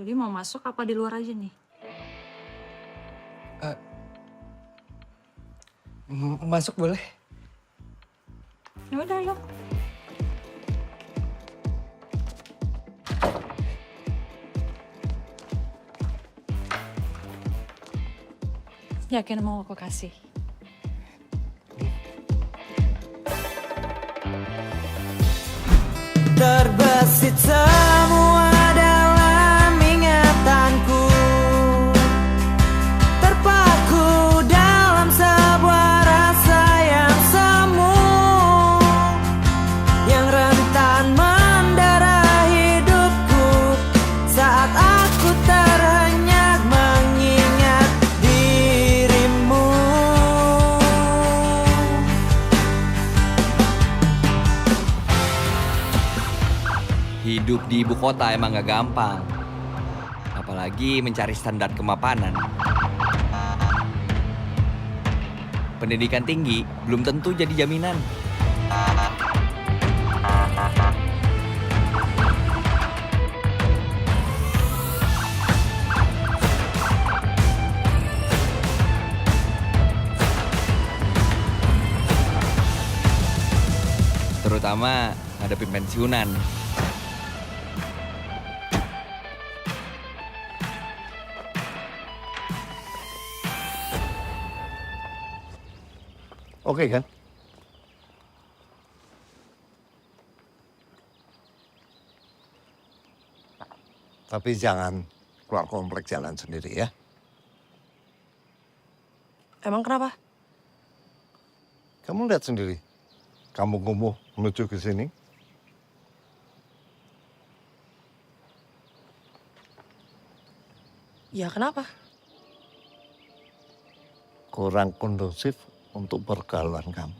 Jadi mau masuk apa di luar aja nih? Masuk boleh? Ya udah, yuk. Yakin mau aku kasih? Terbesit semua dalam ingatanku, terpaku dalam sebuah rasa yang semu, yang rentan mendera hidupku saat aku terhenyak mengingat dirimu. Hidup di ibu kota emang gak gampang. Apalagi mencari standar kemapanan. Pendidikan tinggi belum tentu jadi jaminan. Terutama ngadepin pensiunan. Oke kan? Tapi jangan keluar komplek jalan sendiri ya. Emang kenapa? Kamu lihat sendiri. Kamu kumuh menuju ke sini. Ya kenapa? Kurang kondusif untuk pergaulan kamu.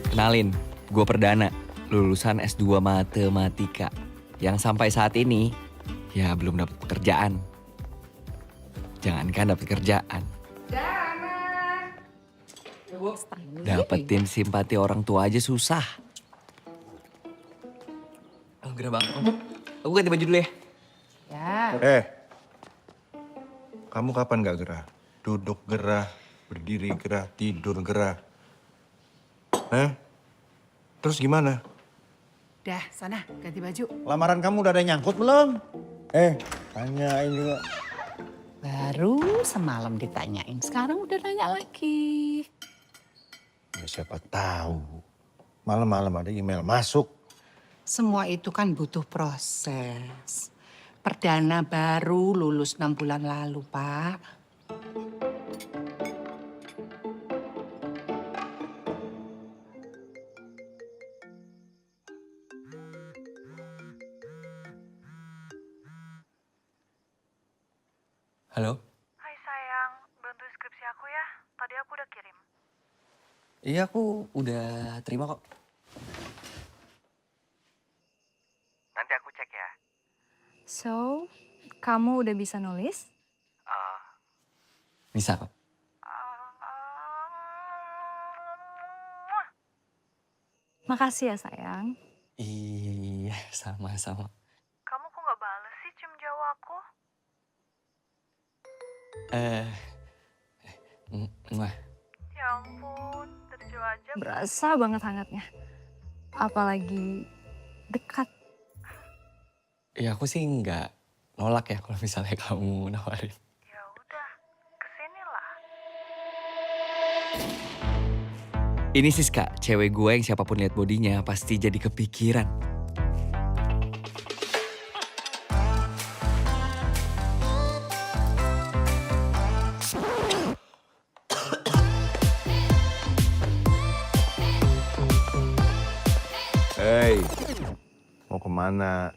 Kenalin, gue Perdana, lulusan S2 Matematika. Yang sampai saat ini, ya belum dapat pekerjaan. Jangankan dapat kerjaan. Dapetin simpati orang tua aja susah. Oh, gerah banget. Aku ganti baju dulu ya. Kamu kapan gak gerah? Duduk gerah, berdiri gerah, tidur gerah. Terus gimana? Dah, sana ganti baju. Lamaran kamu udah ada yang nyangkut belum? Tanyain juga. Baru semalam ditanyain, sekarang udah nanya lagi. Ya, siapa tahu. Malam-malam ada email masuk. Semua itu kan butuh proses. Perdana baru lulus 6 bulan lalu, Pak. Halo? Hai sayang, bantu skripsi aku ya. Tadi aku udah kirim. Iya, aku udah terima kok. Nanti aku cek ya. So, kamu udah bisa nulis? Bisa kok. Makasih ya sayang. Iya, sama-sama. Kamu kok gak bales sih cium jauh aku? Mwah. Ya ampun, dari jauh aja. Berasa banget hangatnya. Apalagi dekat. Ya aku sih nggak nolak ya kalau misalnya kamu nawarin. Ya udah, kesini lah. Ini Siska, cewek gue yang siapapun lihat bodinya pasti jadi kepikiran. Hei, mau kemana?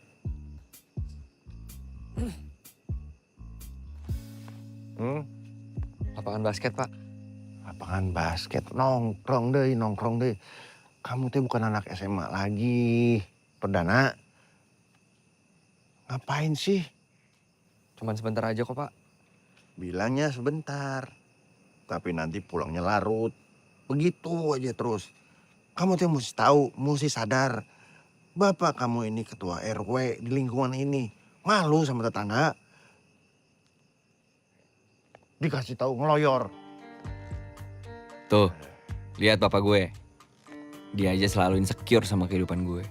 Lapangan basket, Pak. Lapangan basket, nongkrong deh. Kamu tuh bukan anak SMA lagi. Perdana. Ngapain sih Cuman sebentar aja kok, Pak. Bilangnya sebentar. Tapi nanti pulangnya larut. Begitu aja terus. Kamu tuh mesti tahu, mesti sadar. Bapak kamu ini ketua RW di lingkungan ini. Malu sama tetangga. Dikasih tahu ngeloyor. Tuh, lihat bapak gue. Dia aja selalu insecure sama kehidupan gue.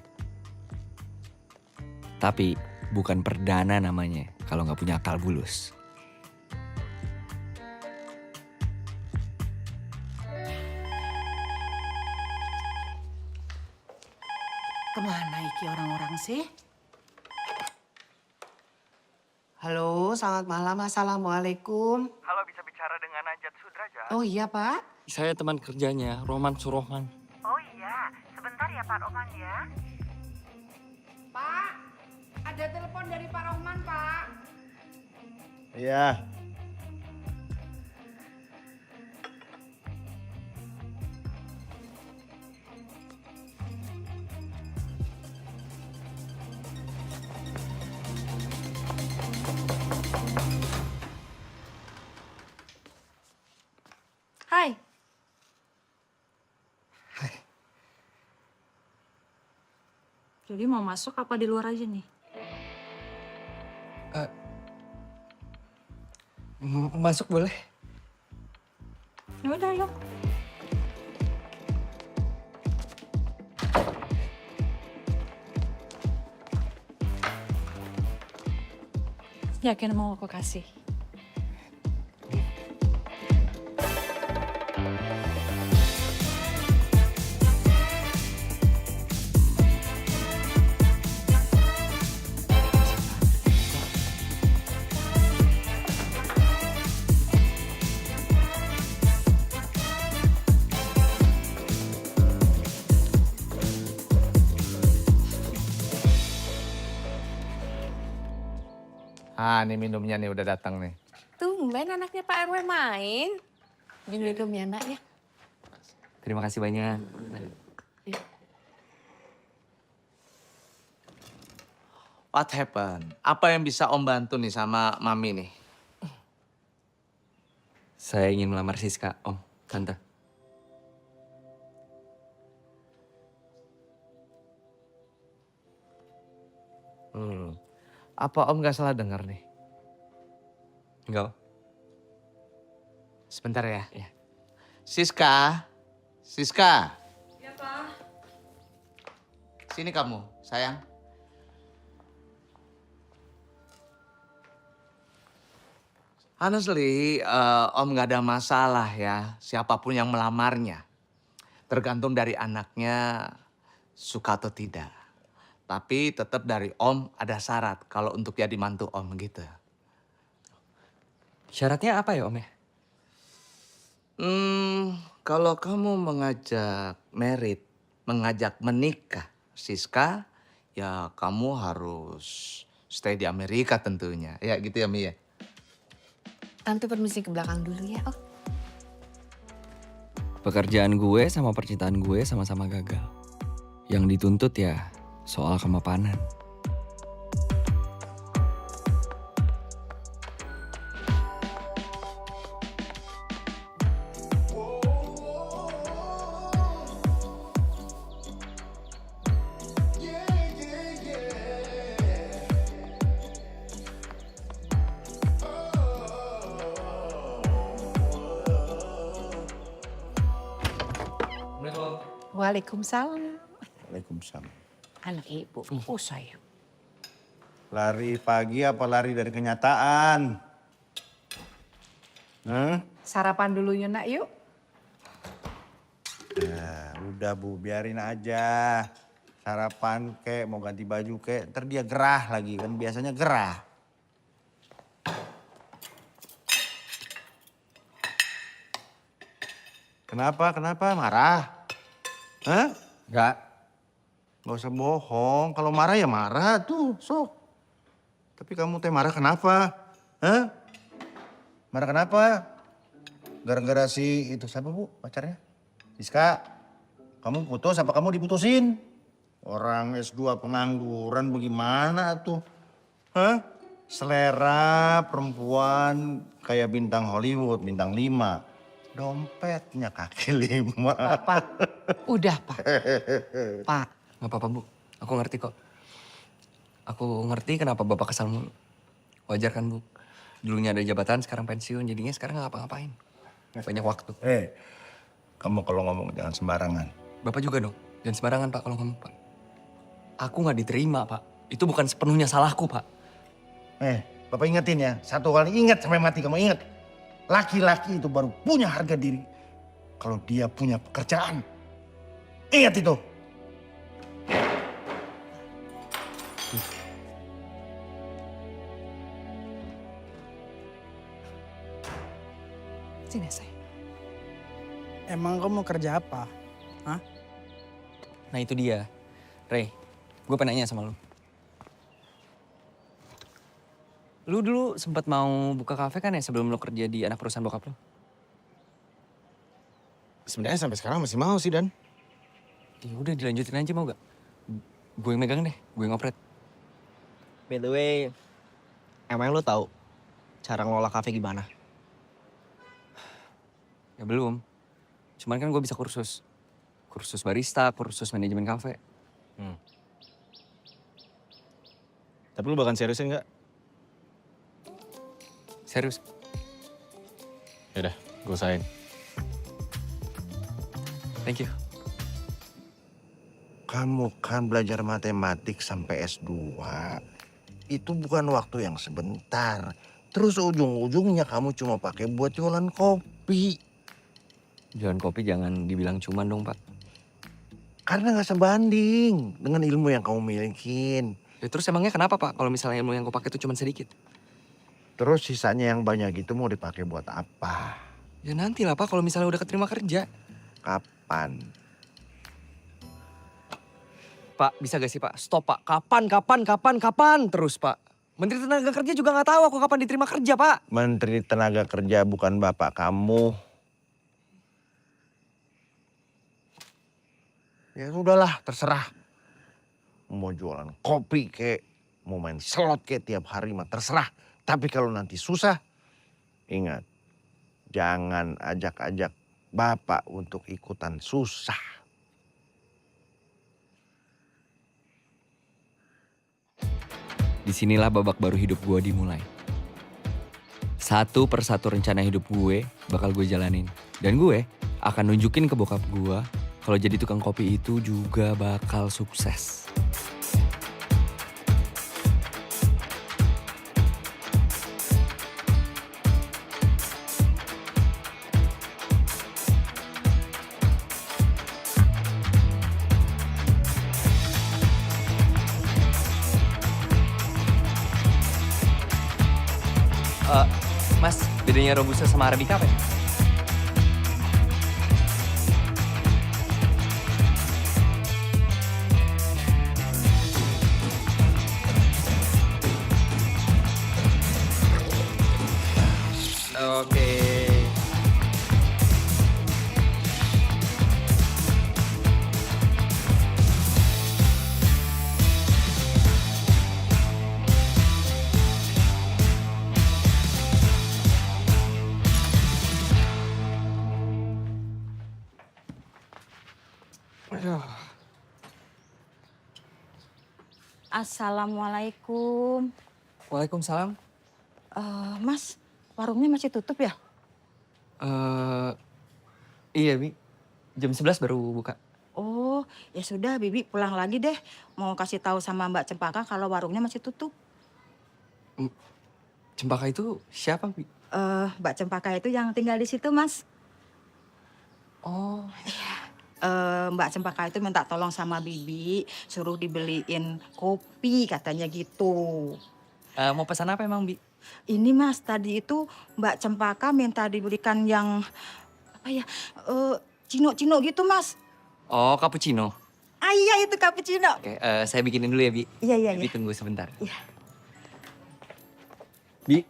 Tapi bukan perdana namanya kalau nggak punya akal bulus. Kemana iki orang-orang sih? Halo, selamat malam. Assalamualaikum. Halo, bisa bicara dengan Najat Sudrajat? Oh iya, Pak. Saya teman kerjanya, Roman Surohman. Oh iya, sebentar ya Pak Roman ya. Pak, ada telepon dari Pak Rohman, Pak. Iya. Hai. Jadi mau masuk apa di luar aja nih? Masuk boleh? Ya udah, yuk. Yakin mau aku kasih? Ah, ini minumnya nih udah datang nih. Tumben anaknya Pak RW main. Minum ya nak ya. Terima kasih banyak. What happened? Apa yang bisa Om bantu nih sama Mami nih? Saya ingin melamar Siska, Om, Tante. Apa Om gak salah dengar nih? Enggak, Om. Sebentar ya. Iya. Siska. Siska. Ya, Pak. Sini kamu, sayang. Honestly, Om gak ada masalah ya. Siapapun yang melamarnya. Tergantung dari anaknya suka atau tidak. Tapi tetap dari Om ada syarat kalau untuk jadi mantu Om gitu. Syaratnya apa ya, Om ya? Kalau kamu mengajak menikah Siska, ya kamu harus stay di Amerika tentunya. Ya gitu ya Mi ya. Tante permisi ke belakang dulu ya. Oh, Pekerjaan gue sama percintaan gue sama-sama gagal. Yang dituntut ya soal kemapanan. Waalaikumsalam. Waalaikumsalam. Anak ibu. Oh sayang. Lari pagi apa lari dari kenyataan? Hah? Sarapan dulu yuk nak yuk. Ya, udah Bu, biarin aja. Sarapan kek, mau ganti baju kek, ntar dia gerah lagi kan biasanya gerah. Kenapa? Marah? Hah? Enggak. Gak usah bohong, kalau marah ya marah tuh, sok. Tapi kamu teh marah kenapa? Hah? Marah kenapa? Gara-gara si itu siapa Bu pacarnya? Siska, kamu putus apa kamu diputusin? Orang S2 pengangguran bagaimana tuh? Hah? Selera perempuan kayak bintang Hollywood, bintang 5. Dompetnya kaki 5. Pak, udah Pak. Pak, Nggak apa-apa Bu, aku ngerti kok. Aku ngerti kenapa Bapak kesal mulu. Wajar kan Bu? Dulunya ada jabatan, sekarang pensiun, jadinya sekarang nggak ngapa-ngapain. Banyak waktu. Kamu kalau ngomong jangan sembarangan. Bapak juga dong, jangan sembarangan Pak kalau ngomong Pak. Aku nggak diterima Pak, itu bukan sepenuhnya salahku Pak. Bapak ingetin ya, satu kali ingat sampai mati kamu ingat. Laki-laki itu baru punya harga diri kalau dia punya pekerjaan. Ingat itu. sini saya. Emang kamu mau kerja apa? Hah? Nah itu dia, Rey, gue pengen nanya sama lu. Lu dulu sempat mau buka kafe kan ya sebelum lu kerja di anak perusahaan bokap lu? Sebenarnya sampai sekarang masih mau sih, Dan. Ya udah dilanjutin aja mau gak? Gue yang megang deh, gue yang ngopret. By the way, emang lu tahu cara ngelola kafe gimana? Ya belum, cuman kan gue bisa kursus. Kursus barista, kursus manajemen kafe. Tapi lu bahkan seriusin nggak? Serius. Yaudah, gue usahain. Thank you. Kamu kan belajar matematik sampai S2. Itu bukan waktu yang sebentar. Terus ujung-ujungnya kamu cuma pakai buat jualan kopi. Jualan kopi jangan dibilang cuman dong Pak. Karena nggak sebanding dengan ilmu yang kamu milikin. Ya, terus emangnya kenapa Pak kalau misalnya ilmu yang gue pakai itu cuma sedikit? Terus sisanya yang banyak itu mau dipakai buat apa? Ya nanti lah Pak kalau misalnya udah keterima kerja. Kapan? Pak bisa gak sih Pak? Stop Pak. Kapan terus Pak. Menteri Tenaga Kerja juga gak tahu aku kapan diterima kerja Pak. Menteri Tenaga Kerja bukan bapak kamu. Ya sudahlah, terserah. Mau jualan kopi kek, mau main slot kek tiap hari mah terserah. Tapi kalau nanti susah, ingat, jangan ajak-ajak bapak untuk ikutan susah. Disinilah babak baru hidup gue dimulai. Satu persatu rencana hidup gue bakal gue jalanin. Dan gue akan nunjukin ke bokap gue kalau jadi tukang kopi itu juga bakal sukses. Mas, bedanya Robusta sama Arabica apa ya? Oke. Assalamualaikum. Waalaikumsalam. Mas, warungnya masih tutup ya? Iya, Bi. Jam 11 baru buka. Oh, ya sudah, Bibi pulang lagi deh. Mau kasih tahu sama Mbak Cempaka kalau warungnya masih tutup. Cempaka itu siapa, Bi? Mbak Cempaka itu yang tinggal di situ, Mas. Oh. Mbak Cempaka itu minta tolong sama Bibi, suruh dibeliin kopi katanya gitu. Mau pesan apa emang, Bi? Ini Mas, tadi itu Mbak Cempaka minta dibelikan yang apa ya, cino-cino gitu Mas. Oh, cappuccino. Ah iya itu cappuccino. Oke, saya bikinin dulu ya, Bi. Iya. Bi tunggu sebentar. Iya. Bi,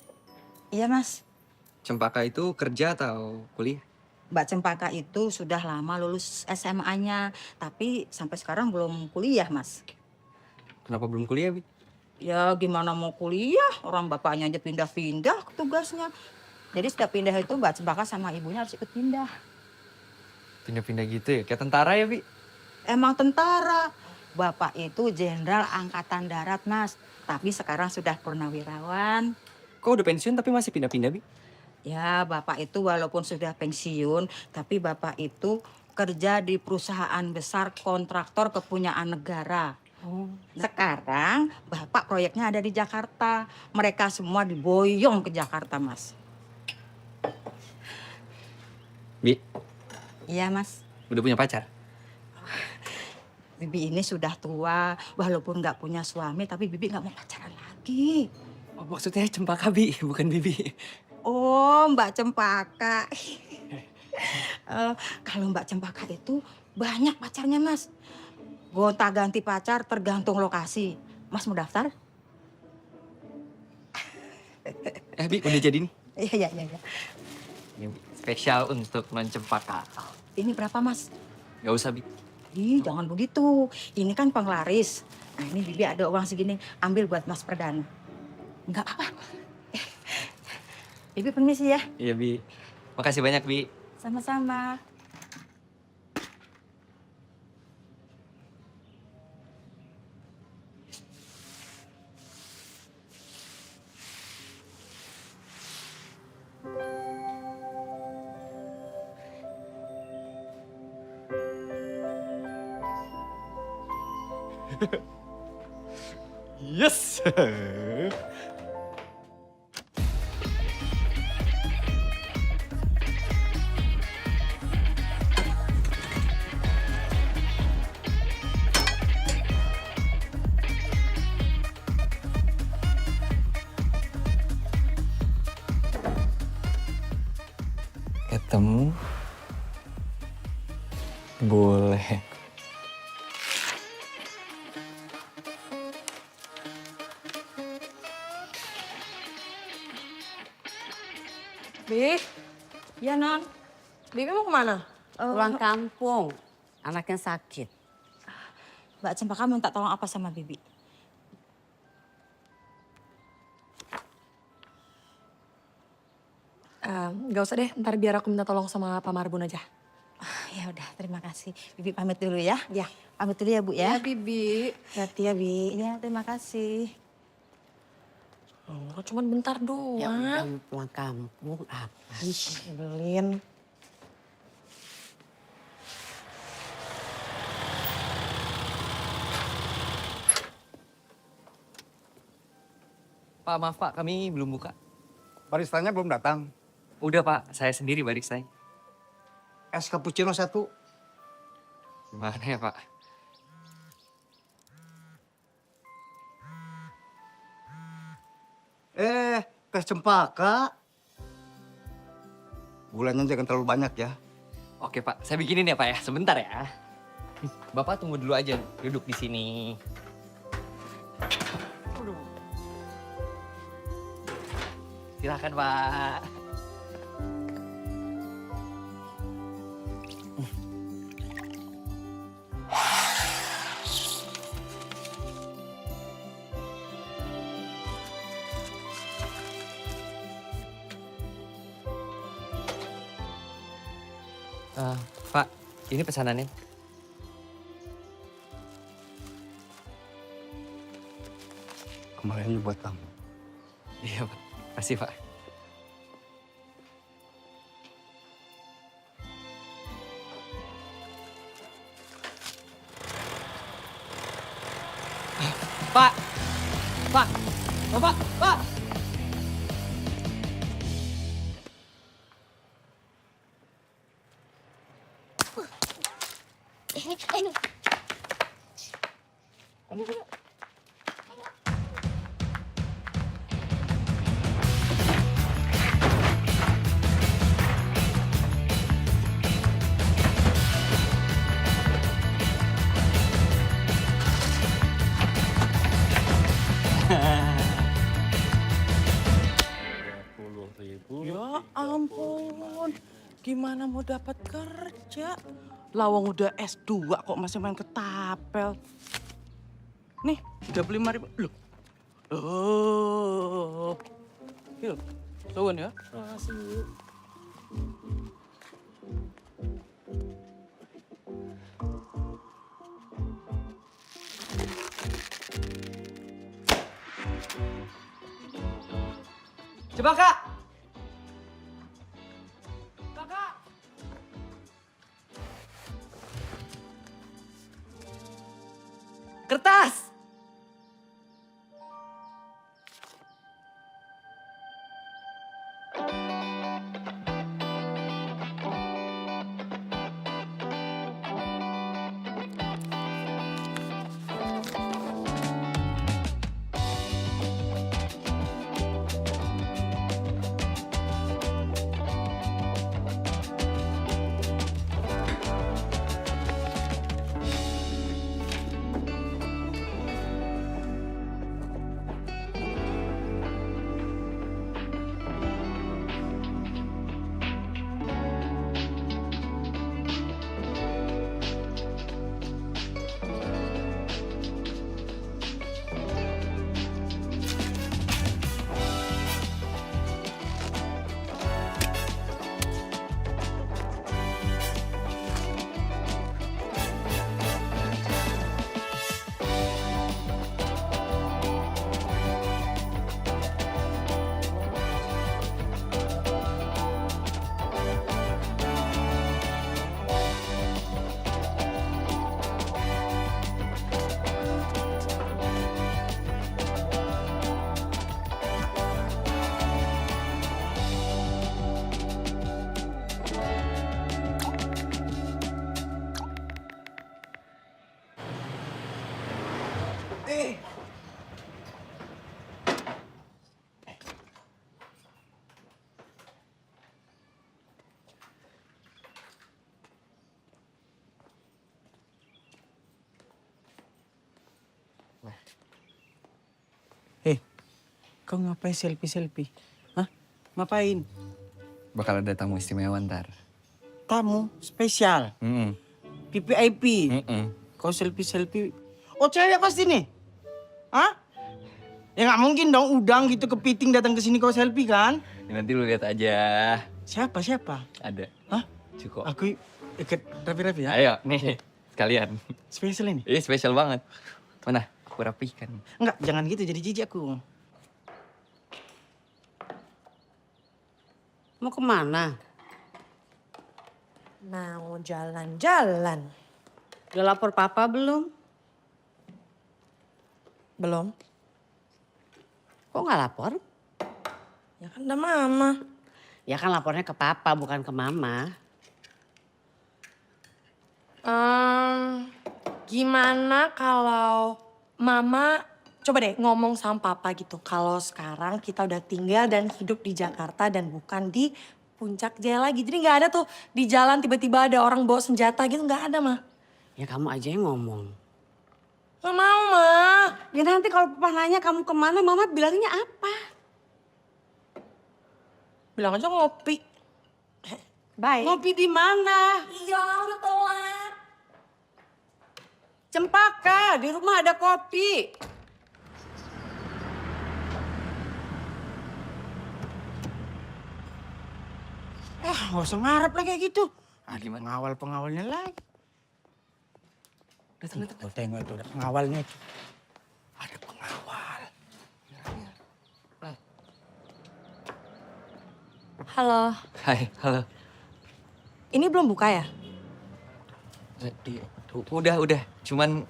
Iya Mas, Cempaka itu kerja atau kuliah? Mbak Cempaka itu sudah lama lulus SMA-nya, tapi sampai sekarang belum kuliah Mas. Kenapa belum kuliah, Bi? Ya gimana mau kuliah, orang bapaknya aja pindah-pindah tugasnya. Jadi setiap pindah itu Mbak Cempaka sama ibunya harus ikut pindah. Pindah-pindah gitu ya, kayak tentara ya, Bi? Emang tentara. Bapak itu jenderal angkatan darat, Mas. Tapi sekarang sudah purnawirawan. Kok udah pensiun tapi masih pindah-pindah, Bi? Ya, Bapak itu walaupun sudah pensiun, tapi Bapak itu kerja di perusahaan besar kontraktor kepunyaan negara. Sekarang Bapak proyeknya ada di Jakarta. Mereka semua diboyong ke Jakarta, Mas. Bi, Iya, Mas. udah punya pacar? Bibi ini sudah tua, walaupun nggak punya suami, tapi Bibi nggak mau pacaran lagi. Oh, maksudnya Cempaka, Bi, bukan Bibi. Oh, Mbak Cempaka. Kalau Mbak Cempaka itu banyak pacarnya, Mas. Gonta-ganti pacar tergantung lokasi. Mas mau daftar? Bi, udah jadi nih. Iya, iya, iya. Ini spesial untuk non Cempaka. Ini berapa, Mas? Gak usah, Bi. Ih, jangan begitu. Ini kan penglaris. Nah, ini Bibi ada uang segini. Ambil buat Mas Perdana. Enggak apa-apa. Bibi permisi ya. Iya, Bi. Makasih banyak, Bi. Sama-sama. Yes! Ketemu boleh. Bi, Ya, Non. Bibi mau kemana? Pulang kampung, anaknya sakit. Mbak Cempaka minta tolong apa sama Bibi? Gak usah deh, ntar biar aku minta tolong sama Pak Marbun aja. Ya udah, terima kasih. Bibi pamit dulu ya. Ya. Pamit dulu ya, Bu ya. Ya, Bibi. Hati ya, Bi. Ya, terima kasih. Oh, cuman bentar doang. Ya udah mau pulang kampung, apa sih? Nyebelin. Pak, maaf Pak, kami belum buka. Baristanya belum datang. Udah Pak, saya sendiri baristanya. Es cappuccino 1. Gimana ya Pak? Teh Cempaka. Gulanya jangan terlalu banyak ya. Oke Pak, saya bikinin ya Pak ya, sebentar ya. Bapak tunggu dulu aja, duduk di sini. Silakan Pak. Pak, ini pesanannya. Kembaliannya buat kamu. Iya Pak, makasih Pak. Pak, Pak, Bapak, Pak. Ya ampun, gimana mau dapat kerja? Lawang udah S2 kok masih main ketapel. Nih, 35.000. Loh, Oh. Yuk, suwun ya. Makasih. Coba Kak. Kertas. Kau ngapain selfie-selfie? Hah? Ngapain? Bakal ada tamu istimewa ntar. Tamu spesial. PPIP. Kau selfie-selfie. Oh cewek pasti nih? Hah? Ya nggak mungkin dong udang gitu kepiting datang ke sini kau selfie kan? Ya, nanti lu lihat aja. Siapa? Ada. Hah? Cukup. Aku ikut rapi-rapi ya? Ayo, nih. Sekalian. Spesial ini? Iya, spesial banget. Mana? Aku rapikan. Enggak, jangan gitu jadi jijik aku. Mau kemana? Mau jalan-jalan. Udah lapor papa belum? Belum. Kok nggak lapor? Ya kan ada mama. Ya kan lapornya ke papa bukan ke mama. Gimana kalau mama coba deh ngomong sama papa gitu. Kalau sekarang kita udah tinggal dan hidup di Jakarta dan bukan di Puncak Jaya lagi. Jadi nggak ada tuh di jalan tiba-tiba ada orang bawa senjata gitu, nggak ada mah. Ya kamu aja yang ngomong. Nggak mau mah. Ya nanti kalau papa nanya kamu kemana, mama bilangnya apa? Bilang aja ngopi. Baik. Ngopi di mana? Iya udah telat. Cempaka, di rumah ada kopi. Nggak usah ngarep lah kayak gitu. Ah, gimana? Pengawal-pengawalnya lagi. Tuh, tengok tuh, ada pengawalnya itu. Ada pengawal. Halo. Hai, halo. Ini belum buka ya? Udah. Cuman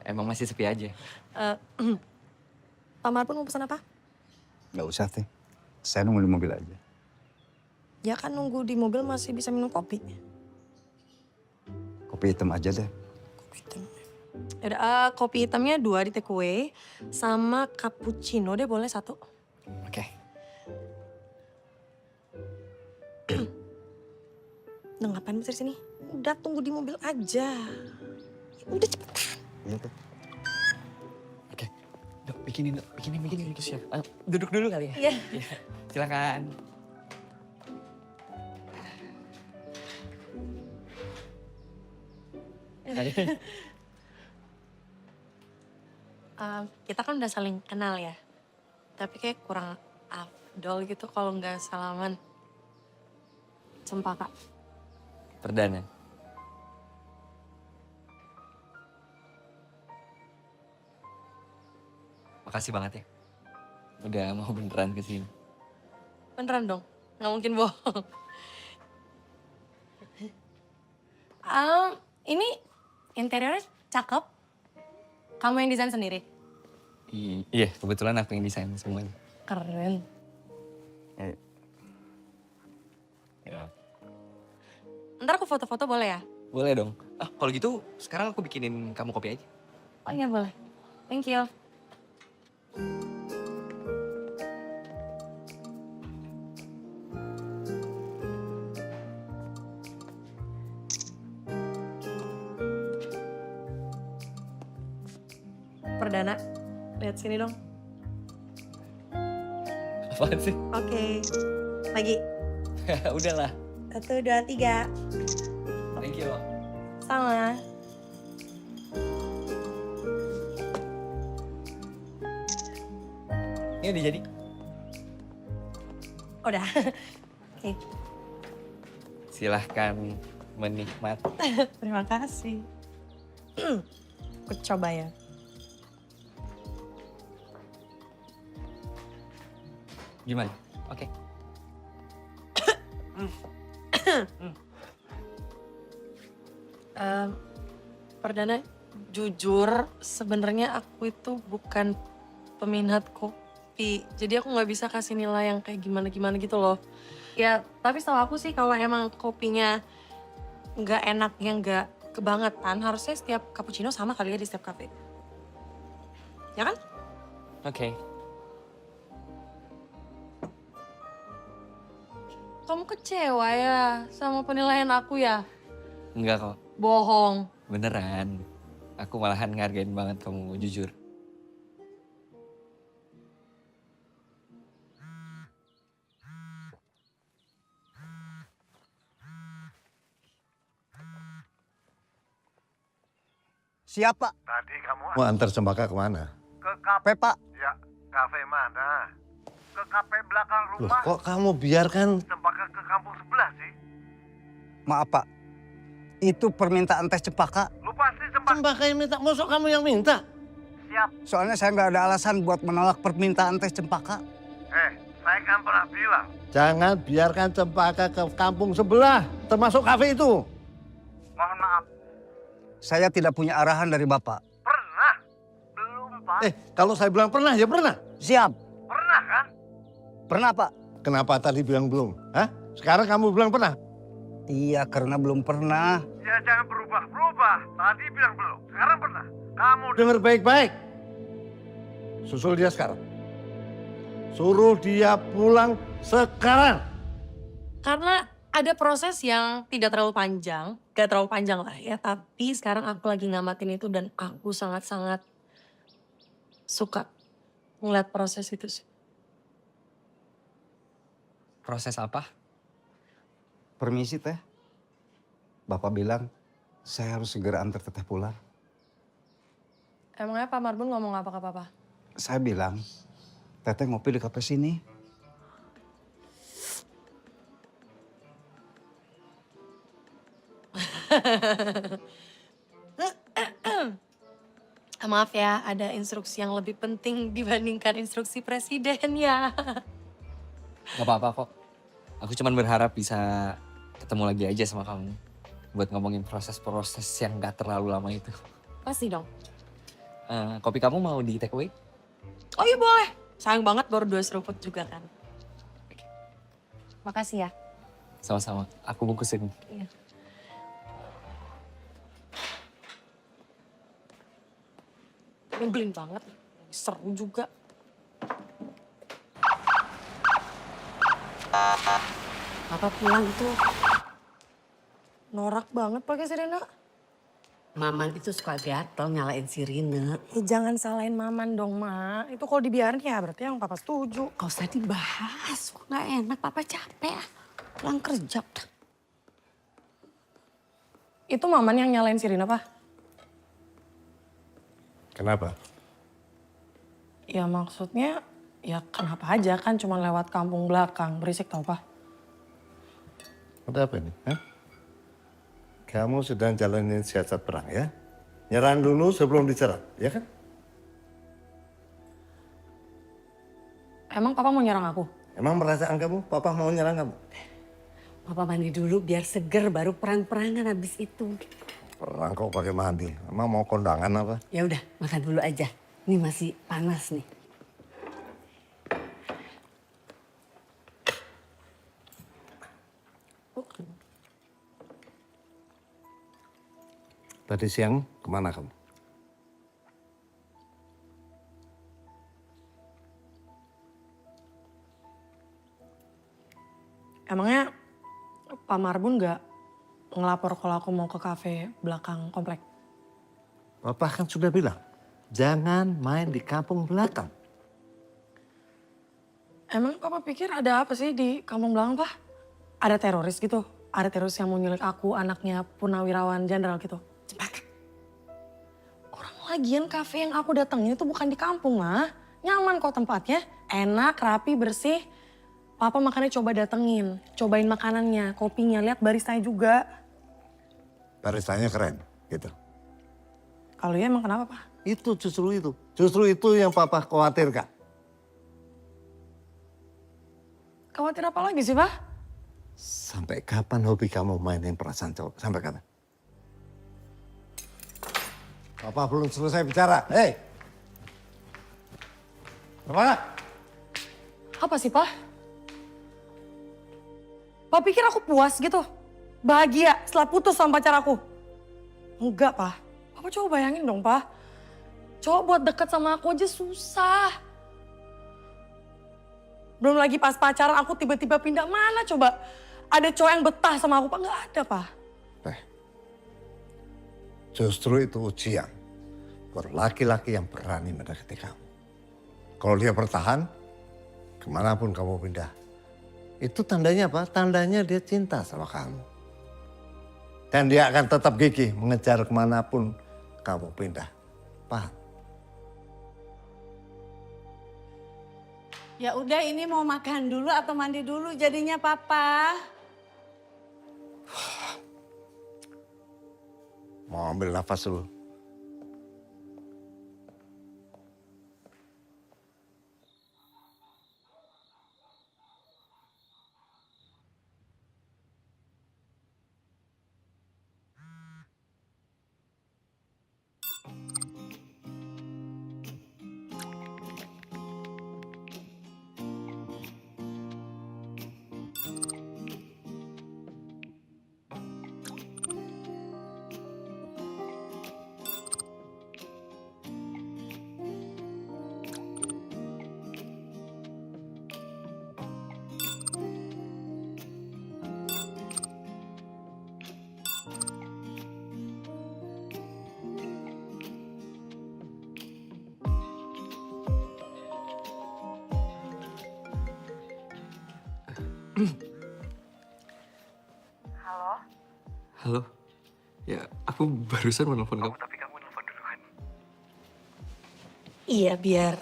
emang masih sepi aja. Pak Marbun mau pesan apa? Nggak usah, Teh. Saya nunggu di mobil aja. Ya kan nunggu di mobil masih bisa minum kopi. Kopi hitam aja deh. Kopi hitam. Yaudah, kopi hitamnya 2 di take away. Sama cappuccino deh boleh 1. Oke. Udah ngapain besar sini? Udah tunggu di mobil aja. Udah cepetan. Iya, Teh. Oke. Dok, bikinin. Siap. Duduk dulu kali ya? Iya. Silakan. Kita kan udah saling kenal ya. Tapi kayak kurang afdol gitu kalau nggak salaman. Cempaka. Perdana. Makasih banget ya. Udah mau beneran kesini. Beneran dong, nggak mungkin bohong. Ini interiornya cakep. Kamu yang desain sendiri? Iya, kebetulan aku yang desain semuanya. Keren. Ya. Ntar aku foto-foto boleh ya? Boleh dong. Ah, kalau gitu sekarang aku bikinin kamu kopi aja. Oh iya boleh. Thank you. Perdana, lihat sini dong. Apaan sih? Oke, lagi. Udahlah. 1, 2, 3. Thank you. Sama. Ini udah jadi. Udah. Oke. Silahkan menikmati. Terima kasih. Aku coba ya. Gimana? Oke. Perdana, jujur sebenarnya aku itu bukan peminat kopi. Jadi aku nggak bisa kasih nilai yang kayak gimana-gimana gitu loh. Ya, tapi setahu aku sih kalau emang kopinya nggak enak, yang nggak kebangetan, harusnya setiap cappuccino sama kali ya di setiap cafe. Ya kan? Oke. Kamu kecewa ya sama penilaian aku ya? Enggak kok. Bohong. Beneran. Aku malahan ngargain banget kamu jujur. Siapa? Tadi kamu Mau antar Cempaka kemana? ke kafe, Pak. Ya, kafe mana? Ke kafe belakang Loh, rumah. kok kamu biarkan Cempaka ke kampung sebelah sih? Maaf Pak, itu permintaan teh Cempaka. Lu pasti Cempaka yang minta, mosok kamu yang minta? siap. Soalnya saya nggak ada alasan buat menolak permintaan teh Cempaka. Saya kan pernah bilang. Jangan biarkan Cempaka ke kampung sebelah, termasuk kafe itu. Mohon maaf. Saya tidak punya arahan dari Bapak. Pernah? Belum, Pak. Kalau saya bilang pernah, ya pernah. Siap. Pernah kan? Pernah Pak. Kenapa tadi bilang belum? Hah? Sekarang kamu bilang pernah? Iya, karena belum pernah. Ya jangan berubah-berubah. Tadi bilang belum. Sekarang pernah. Kamu Dengar baik-baik. Susul dia sekarang. Suruh dia pulang sekarang. Karena ada proses yang tidak terlalu panjang, gak terlalu panjang lah ya. Tapi sekarang aku lagi ngamatin itu dan aku sangat-sangat suka ngeliat proses itu sih. Proses apa? Permisi Teh. Bapak bilang saya harus segera antar Teteh pulang. Emangnya Pak Marbun ngomong apa ke Papa? Saya bilang, Teteh ngopi di kafe sini. Maaf ya, ada instruksi yang lebih penting dibandingkan instruksi presiden ya. Gak apa-apa kok. Aku cuma berharap bisa ketemu lagi aja sama kamu. Buat ngomongin proses-proses yang gak terlalu lama itu. Pasti dong. Kopi kamu mau di take away? Oh iya boleh. Sayang banget baru 2 seruput juga kan. Makasih ya. Sama-sama. Aku bungkusin. Iya. Nyebelin banget. Seru juga. Papa pulang itu. Norak banget pakai sirena. Maman itu suka gatel nyalain sirine. Jangan salahin Maman dong, Ma. Itu kalau dibiarin ya berarti yang Papa setuju. Gak usah dibahas, kok gak enak. Papa capek ya. Pulang kerja. Itu Maman yang nyalain sirine, Pak? Kenapa? Ya maksudnya Ya kenapa aja kan cuma lewat kampung belakang. Berisik tau Pak. Ada apa ini? Hah? Kamu sedang jalanin siasat perang ya? Nyerang dulu sebelum diserang, ya kan? Emang Papa mau nyerang aku? Emang perasaan kamu, papa mau nyerang kamu? Papa mandi dulu biar seger baru perang-perangan habis itu. Perang kok pakai mandi? Emang mau kondangan apa? Ya udah, makan dulu aja. Ini masih panas nih. Tadi siang kemana kamu? Emangnya Pak Marbun nggak ngelapor kalau aku mau ke kafe belakang komplek? Papa kan sudah bilang, jangan main di kampung belakang. Emang Papa pikir ada apa sih di kampung belakang, Pak? Ada teroris gitu? Ada teroris yang mau nyulik aku, anaknya Purnawirawan Jenderal gitu? Orang lagian kafe yang aku datengin itu bukan di kampung, mah. Nyaman kok tempatnya, enak, rapi, bersih. Papa makanya coba datengin, cobain makanannya, kopinya, lihat baristanya juga. Baristanya keren, gitu. Kalau ya emang kenapa, Pak? Itu justru itu. Justru itu yang papa khawatirkan. Khawatir apa lagi sih, Pak? Sampai kapan hobi kamu mainin perasaan cowok? Sampai kapan? Papa belum selesai bicara. Hei! Apa? Apa sih, Pak? Pak pikir aku puas gitu? Bahagia setelah putus sama pacar aku? Enggak, Pak. Papa coba bayangin dong, Pak. Cowok buat deket sama aku aja susah. Belum lagi pas pacaran aku tiba-tiba pindah mana coba. Ada cowok yang betah sama aku, Pak. Nggak ada, Pak. Justru itu ujian buat laki-laki yang berani mendekati kamu. Kalau dia bertahan, kemanapun kamu pindah. Itu tandanya apa? Tandanya dia cinta sama kamu. Dan dia akan tetap gigih mengejar kemanapun kamu pindah. Paham? Ya udah ini mau makan dulu atau mandi dulu jadinya Papa. Mau ambil nafas dulu. Halo? Halo. Ya, aku barusan mau nelfon kamu. Tapi kamu nelfon duluan. Iya, biar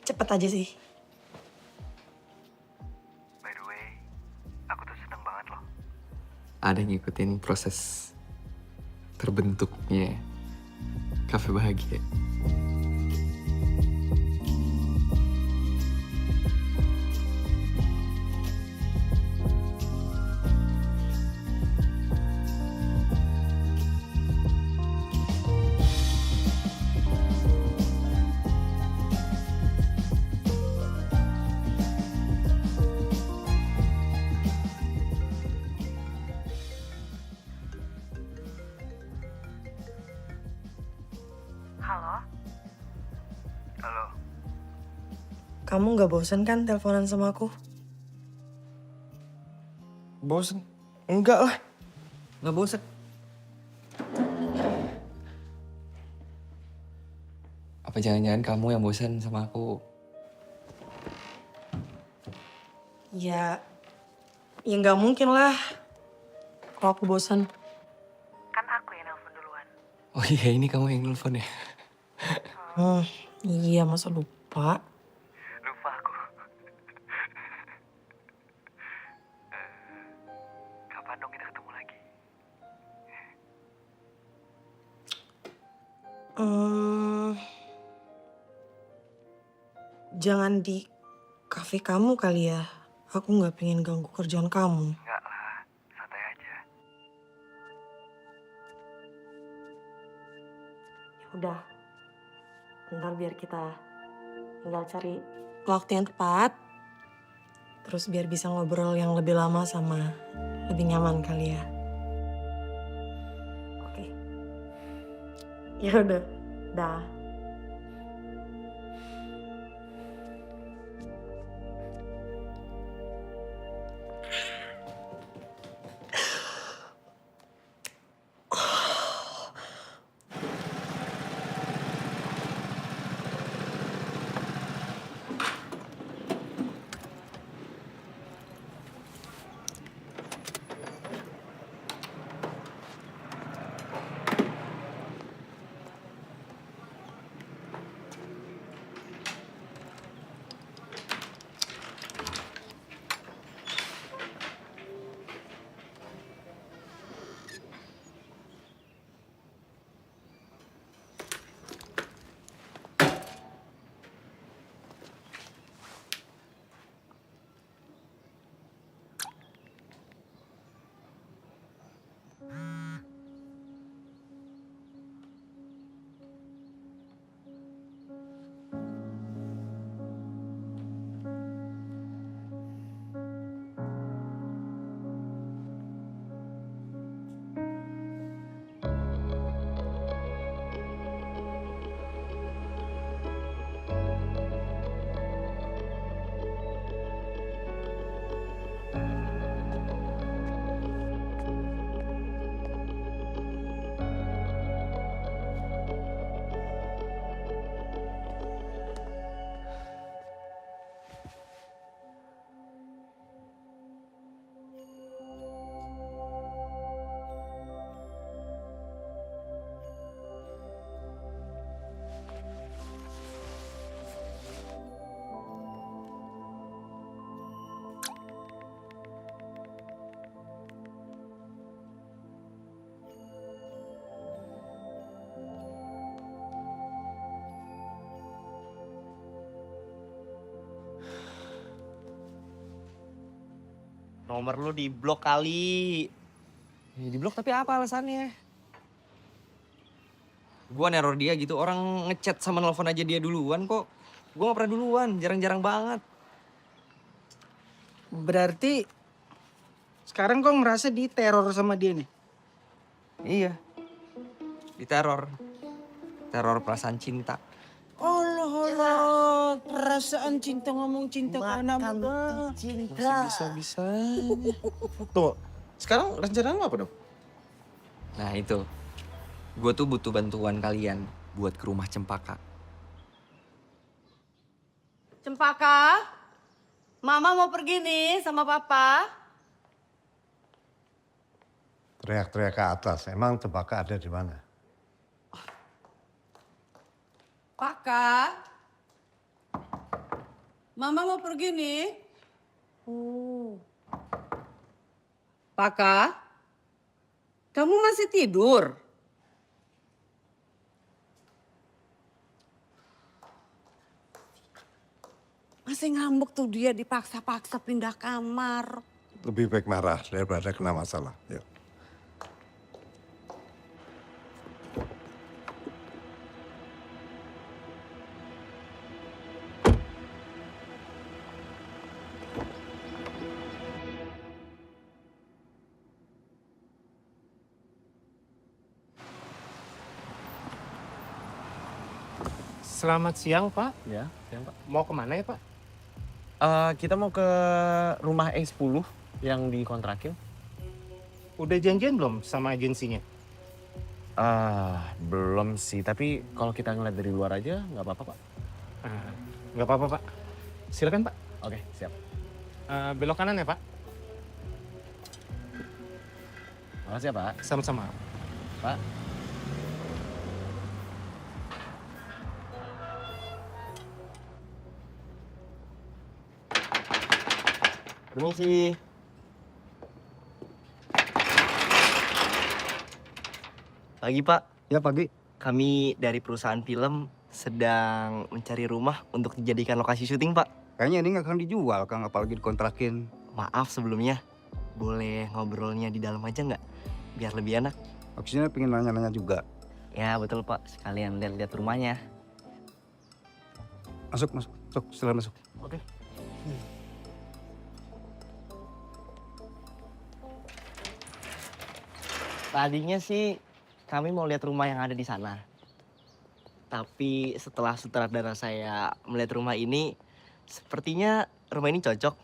cepet aja sih. By the way, aku tuh seneng banget loh. Ada yang ngikutin proses terbentuknya Kafe Bahagia. Halo? Halo? Kamu nggak bosan kan teleponan sama aku? Bosen? Enggak lah. Nggak bosen. Apa jangan-jangan kamu yang bosan sama aku? Ya nggak mungkin lah. Kalau aku bosan. Kan aku yang nelfon duluan. Oh iya, ini kamu yang nelfon ya? Iya, masa lupa? Lu Jangan di kafe kamu kali ya. Aku nggak pengen ganggu kerjaan kamu. Enggak lah, santai aja. Udah, ntar biar kita tinggal cari waktu yang tepat. Terus biar bisa ngobrol yang lebih lama sama lebih nyaman kali ya. Oke. Ya udah, dah. Nomor lu di blok kali. Ya, di blok tapi apa alasannya? Gua neror dia gitu, orang ngechat sama nelfon aja dia duluan kok. Gua gak pernah duluan, jarang-jarang banget. Berarti sekarang kau ngerasa diteror sama dia nih? Iya. Diteror. Teror perasaan cinta. Allah, perasaan cinta ngomong cinta ke anak muda. Bisa-bisa. Tuh, sekarang rencana lu apa dong? Nah itu. Gue tuh butuh bantuan kalian buat ke rumah Cempaka. Cempaka, Mama mau pergi nih sama Papa. Teriak-teriak ke atas. Emang Cempaka ada di mana? Paka, Mama mau pergi nih. Paka, kamu masih tidur? Masih ngambek tuh dia dipaksa-paksa pindah kamar. Lebih baik marah daripada kena masalah. Yuk. Selamat siang, Pak. Ya, siang, Pak. Mau kemana ya, Pak? Kita mau ke rumah E10 yang dikontrakin. Udah janjian belum sama agensinya? Belum sih, tapi kalau kita ngeliat dari luar aja nggak apa-apa, Pak. Nggak apa-apa, Pak. Silakan, Pak. Oke, siap. Belok kanan ya, Pak. Makasih ya, Pak. Sama-sama. Pak. Permisi. Pagi, Pak. Ya, pagi. kami dari perusahaan film sedang mencari rumah untuk dijadikan lokasi syuting, Pak. Kayaknya ini nggak akan dijual, Kang, apalagi dikontrakin. Maaf sebelumnya, boleh ngobrolnya di dalam aja nggak? Biar lebih enak. Maksudnya pengen nanya-nanya juga. Ya betul, Pak. Sekalian lihat-lihat rumahnya. Masuk, silakan masuk. Oke. Tadinya sih kami mau lihat rumah yang ada di sana. Tapi setelah sutradara saya melihat rumah ini, sepertinya rumah ini cocok.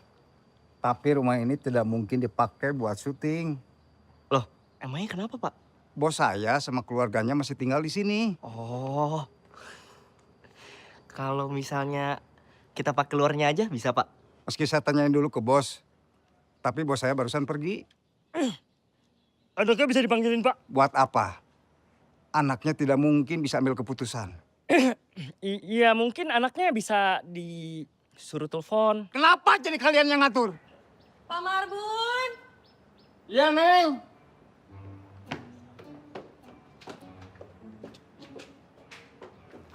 Tapi rumah ini tidak mungkin dipakai buat syuting. Loh, emangnya kenapa, Pak? Bos saya sama keluarganya masih tinggal di sini. Oh. Kalau misalnya kita pakai luarnya aja bisa, Pak? Meski saya tanyain dulu ke bos. Tapi bos saya barusan pergi. Anaknya bisa dipanggilin, Pak? Buat apa? Anaknya tidak mungkin bisa ambil keputusan. Iya, mungkin anaknya bisa disuruh telepon. Kenapa jadi kalian yang ngatur? Pak Marbun. Iya, Neng.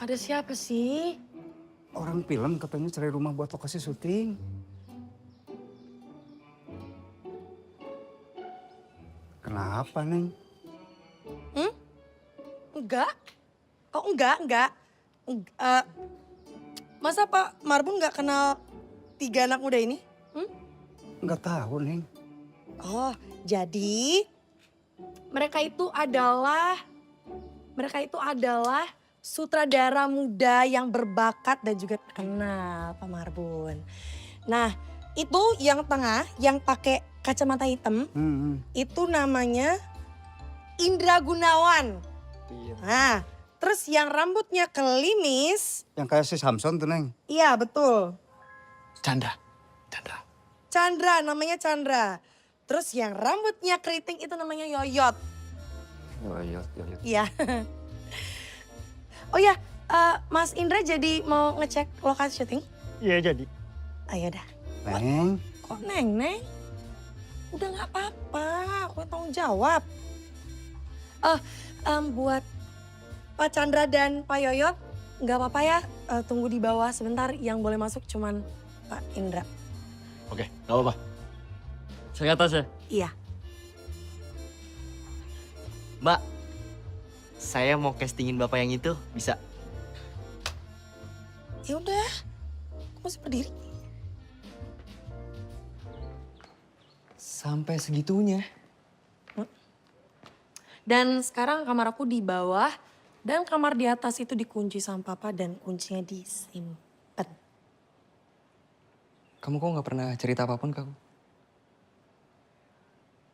Ada siapa sih? Orang film katanya cari rumah buat lokasi syuting. Kenapa, Neng? Enggak. Oh, enggak. Masa Pak Marbun nggak kenal 3 anak muda ini? Nggak tahu, Neng. Oh, jadi mereka itu adalah sutradara muda yang berbakat dan juga terkenal, Pak Marbun. Nah, itu yang tengah, yang pakai kacamata hitam, itu namanya Indra Gunawan. Nah, terus yang rambutnya kelimis. Yang kayak si Samson tuh, Neng. Iya, betul. Chandra. Chandra, namanya Chandra. Terus yang rambutnya keriting itu namanya Yoyot. Yoyot. Iya. Oh ya, Mas Indra jadi mau ngecek lokasi syuting? Iya, jadi. Ayo dah. Neng. Kok Neng? Udah nggak apa-apa, aku tanggung jawab. Buat Pak Chandra dan Pak Yoyot, nggak apa-apa ya, tunggu di bawah sebentar. Yang boleh masuk cuman Pak Indra. Oke, gak apa-apa. Saya ke atas ya? Iya. Mbak, saya mau castingin Bapak yang itu, bisa? Ya udah, aku masih berdiri. Sampai segitunya. Dan sekarang kamar aku di bawah dan kamar di atas itu dikunci sama papa dan kuncinya disimpan. Kamu kok nggak pernah cerita apapun ke aku?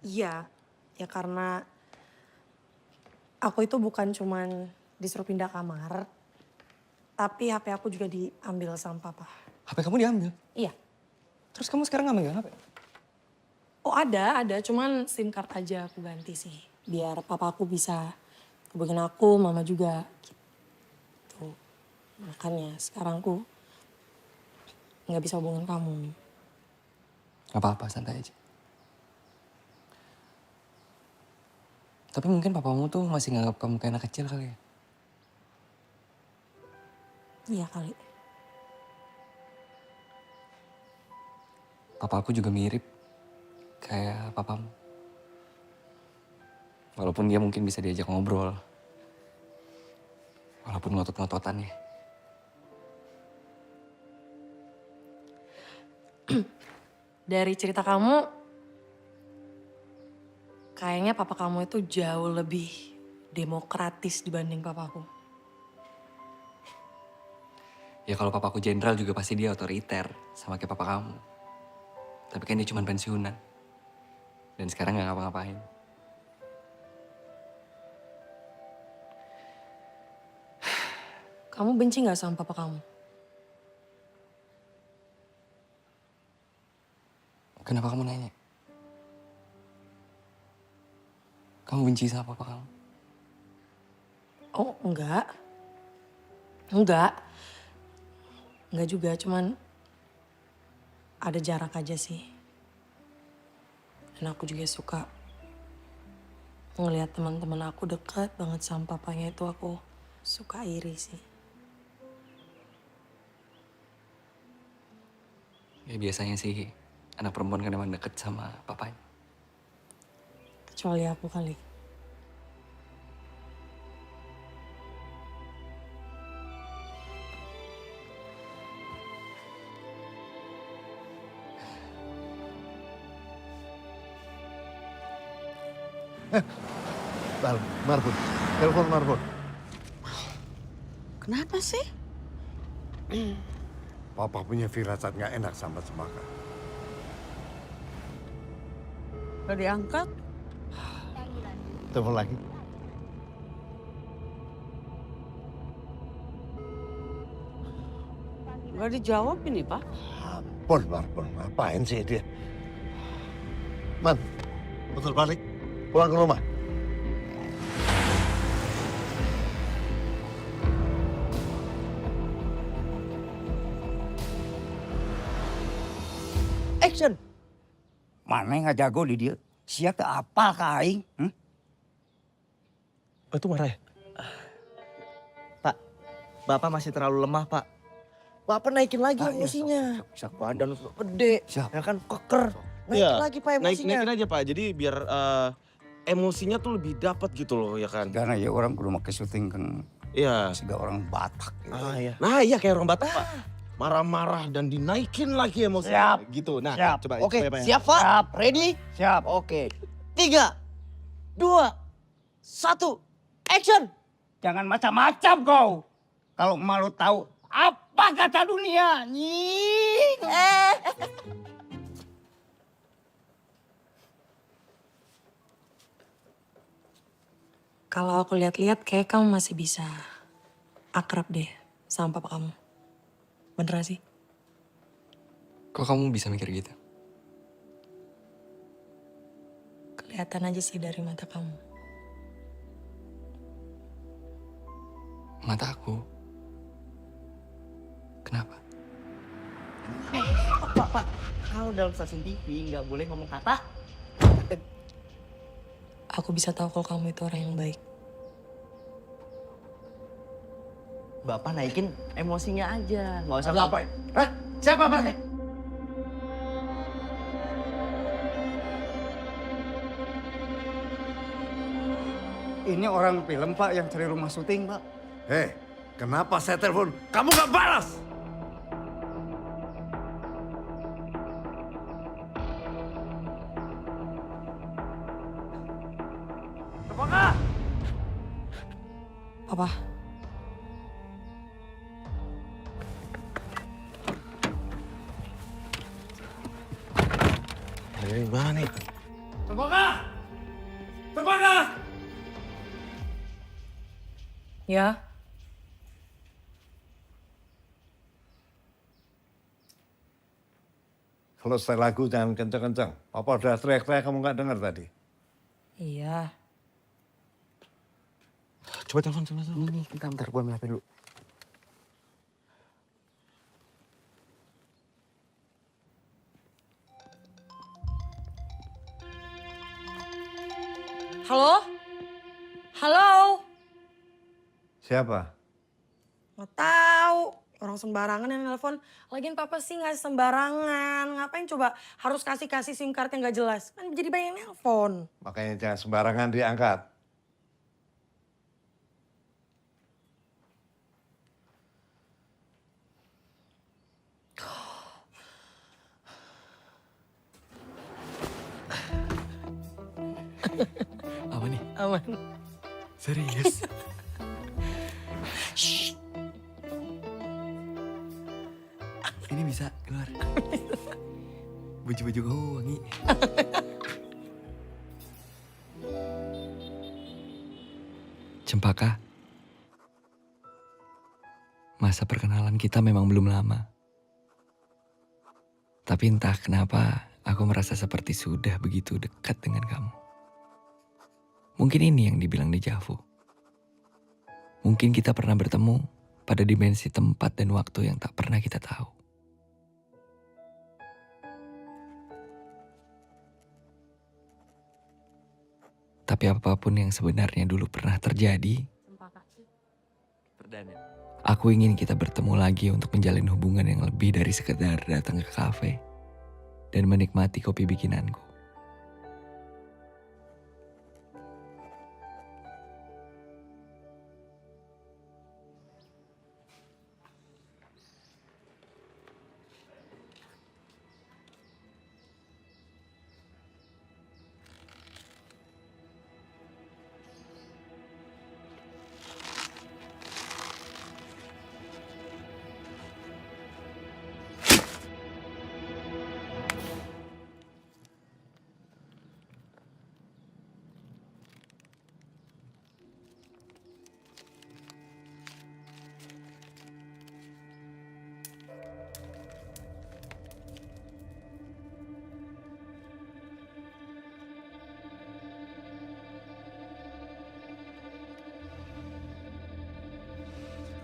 Iya, ya karena aku itu bukan cuman disuruh pindah kamar, tapi HP aku juga diambil sama papa. HP kamu diambil? Iya. Terus kamu sekarang nggak megang HP? Oh ada, cuman SIM card aja aku ganti sih. Biar papa aku bisa hubungin aku, mama juga gitu. Makanya sekarang aku nggak bisa hubungin kamu. Gak apa-apa, santai aja. Tapi mungkin papamu tuh masih nganggap kamu kayak anak kecil kali ya? Iya kali. Papa aku juga mirip kayak papamu. Walaupun dia mungkin bisa diajak ngobrol. Walaupun ngotot-ngototan ya. Dari cerita kamu, kayaknya papa kamu itu jauh lebih demokratis dibanding papaku. Ya kalau papaku jenderal juga pasti dia otoriter sama kayak papa kamu. Tapi kan dia cuma pensiunan. Dan sekarang gak ngapa-ngapain. Kamu benci gak sama papa kamu? Kenapa kamu nanya? Kamu benci sama papa kamu? Oh enggak. Enggak juga, cuman ada jarak aja sih. Dan aku juga suka ngelihat teman-teman aku dekat banget sama papanya itu. Aku suka iri sih. Ya biasanya sih anak perempuan kan emang deket sama papanya. Kecuali aku kali. Marbun, telepon Marbun. Kenapa sih? Papa punya firasat nggak enak sama Cempaka. Gak diangkat? Telepon lagi. Gak dijawab ini, Pak. Ampun, Marbun, ngapain sih dia? Man, betul balik. Pulang ke rumah. Action. Mana yang nggak jago di dia? Siapa apa kain? Itu marah ya? Pak, Bapak masih terlalu lemah, Pak. Bapak naikin lagi emosinya. Badan udah gede, ya kan keker. Naikin lagi Pak emosinya. Naikin aja Pak, jadi biar emosinya tuh lebih dapat gitu loh ya kan. Karena ya orang kudu make syuting kan. Iya. Sehingga orang Batak. Gitu. Iya. Nah iya kayak orang Batak Pak. Marah-marah dan dinaikin lagi emosinya. Siap. Gitu. Nah siap. coba. Oke, coba, ya. siap Pak. Siap. Ready? Siap. Oke. 3, 2, 1, action. Jangan macam-macam kau. Kalau malu tahu apa kata dunia. Nying. Kalau aku lihat-lihat kayak kamu masih bisa akrab deh sama papa kamu. Bener sih? Kok kamu bisa mikir gitu? Kelihatan aja sih dari mata kamu. Mata aku? Kenapa? Pak, kalau dalam stasiun TV nggak boleh ngomong kata. Aku bisa tahu kalau kamu itu orang yang baik. Bapak naikin emosinya aja, nggak usah Apa? Hah? Siapa Pak? Ini orang film Pak yang cari rumah syuting Pak. Hei, kenapa saya telepon? Kamu nggak balas? Papa. Dari mana nih? Cempaka! Cempaka! Ya? Selesai lagu jangan kencang-kencang. Papa udah teriak-teriak kamu nggak dengar tadi. Iya. Coba telepon. Ini bentar gue ambil HP dulu. Halo? Halo? Siapa? Nggak tahu. Orang sembarangan yang nelpon. Lagian papa sih nggak sembarangan. Ngapain coba harus kasih SIM card yang nggak jelas? Kan jadi banyak yang nelpon. Makanya jangan sembarangan diangkat. Apa nih? Aman. Serius? Shh. Ini bisa keluar. Baju-baju kamu wangi. Cempaka. Masa perkenalan kita memang belum lama. Tapi entah kenapa aku merasa seperti sudah begitu dekat dengan kamu. Mungkin ini yang dibilang deja vu. Mungkin kita pernah bertemu pada dimensi tempat dan waktu yang tak pernah kita tahu. Tapi apapun yang sebenarnya dulu pernah terjadi, perdana. Aku ingin kita bertemu lagi untuk menjalin hubungan yang lebih dari sekedar datang ke kafe dan menikmati kopi bikinanku.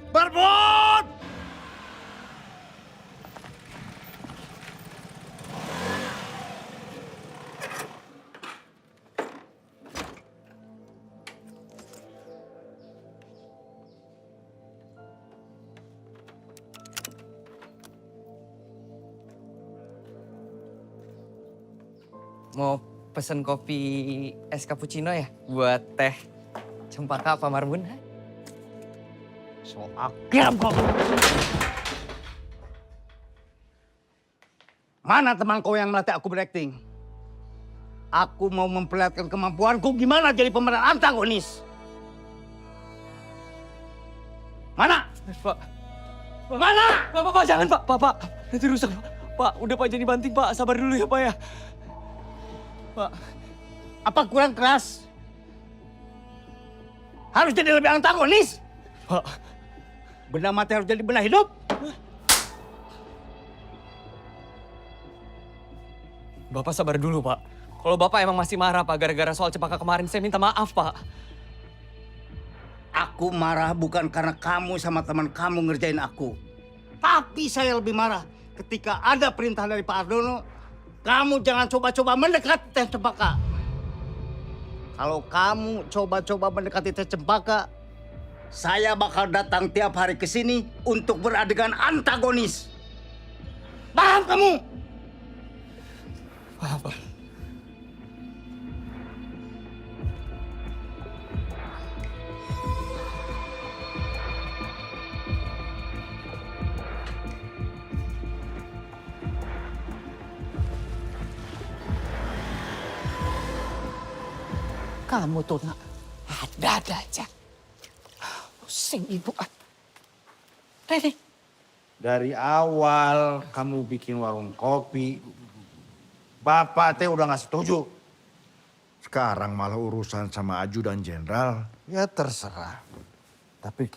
Barbun! Mau pesen kopi es cappuccino ya? Buat teh Cempaka apa Marbun? So akrab kau. Mana teman kau yang melatih aku berakting? Aku mau memperlihatkan kemampuanku gimana jadi pemeran antagonis. Mana? Pak. Mana? Pak, jangan Pak. Pak. Nanti rusak Pak. Pak, udah Pak jadi banting Pak. Sabar dulu ya Pak ya. Pak. Apa kurang keras? Harus jadi lebih antagonis? Pak. Benda mati harus jadi benda hidup? Bapak sabar dulu Pak. Kalau Bapak emang masih marah Pak gara-gara soal Cempaka kemarin, saya minta maaf Pak. Aku marah bukan karena kamu sama teman kamu ngerjain aku. Tapi saya lebih marah ketika ada perintah dari Pak Ardono, kamu jangan coba-coba mendekati Teh Cempaka. Kalau kamu coba-coba mendekati Teh Cempaka, saya bakal datang tiap hari ke sini untuk beradegan antagonis. Paham kamu? Paham Pak. Kamu tuh nak ada aja. Pusing ibu. Rene. Dari awal kamu bikin warung kopi, Bapak teh udah nggak setuju. Sekarang malah urusan sama ajudan jenderal. Ya terserah. Tapi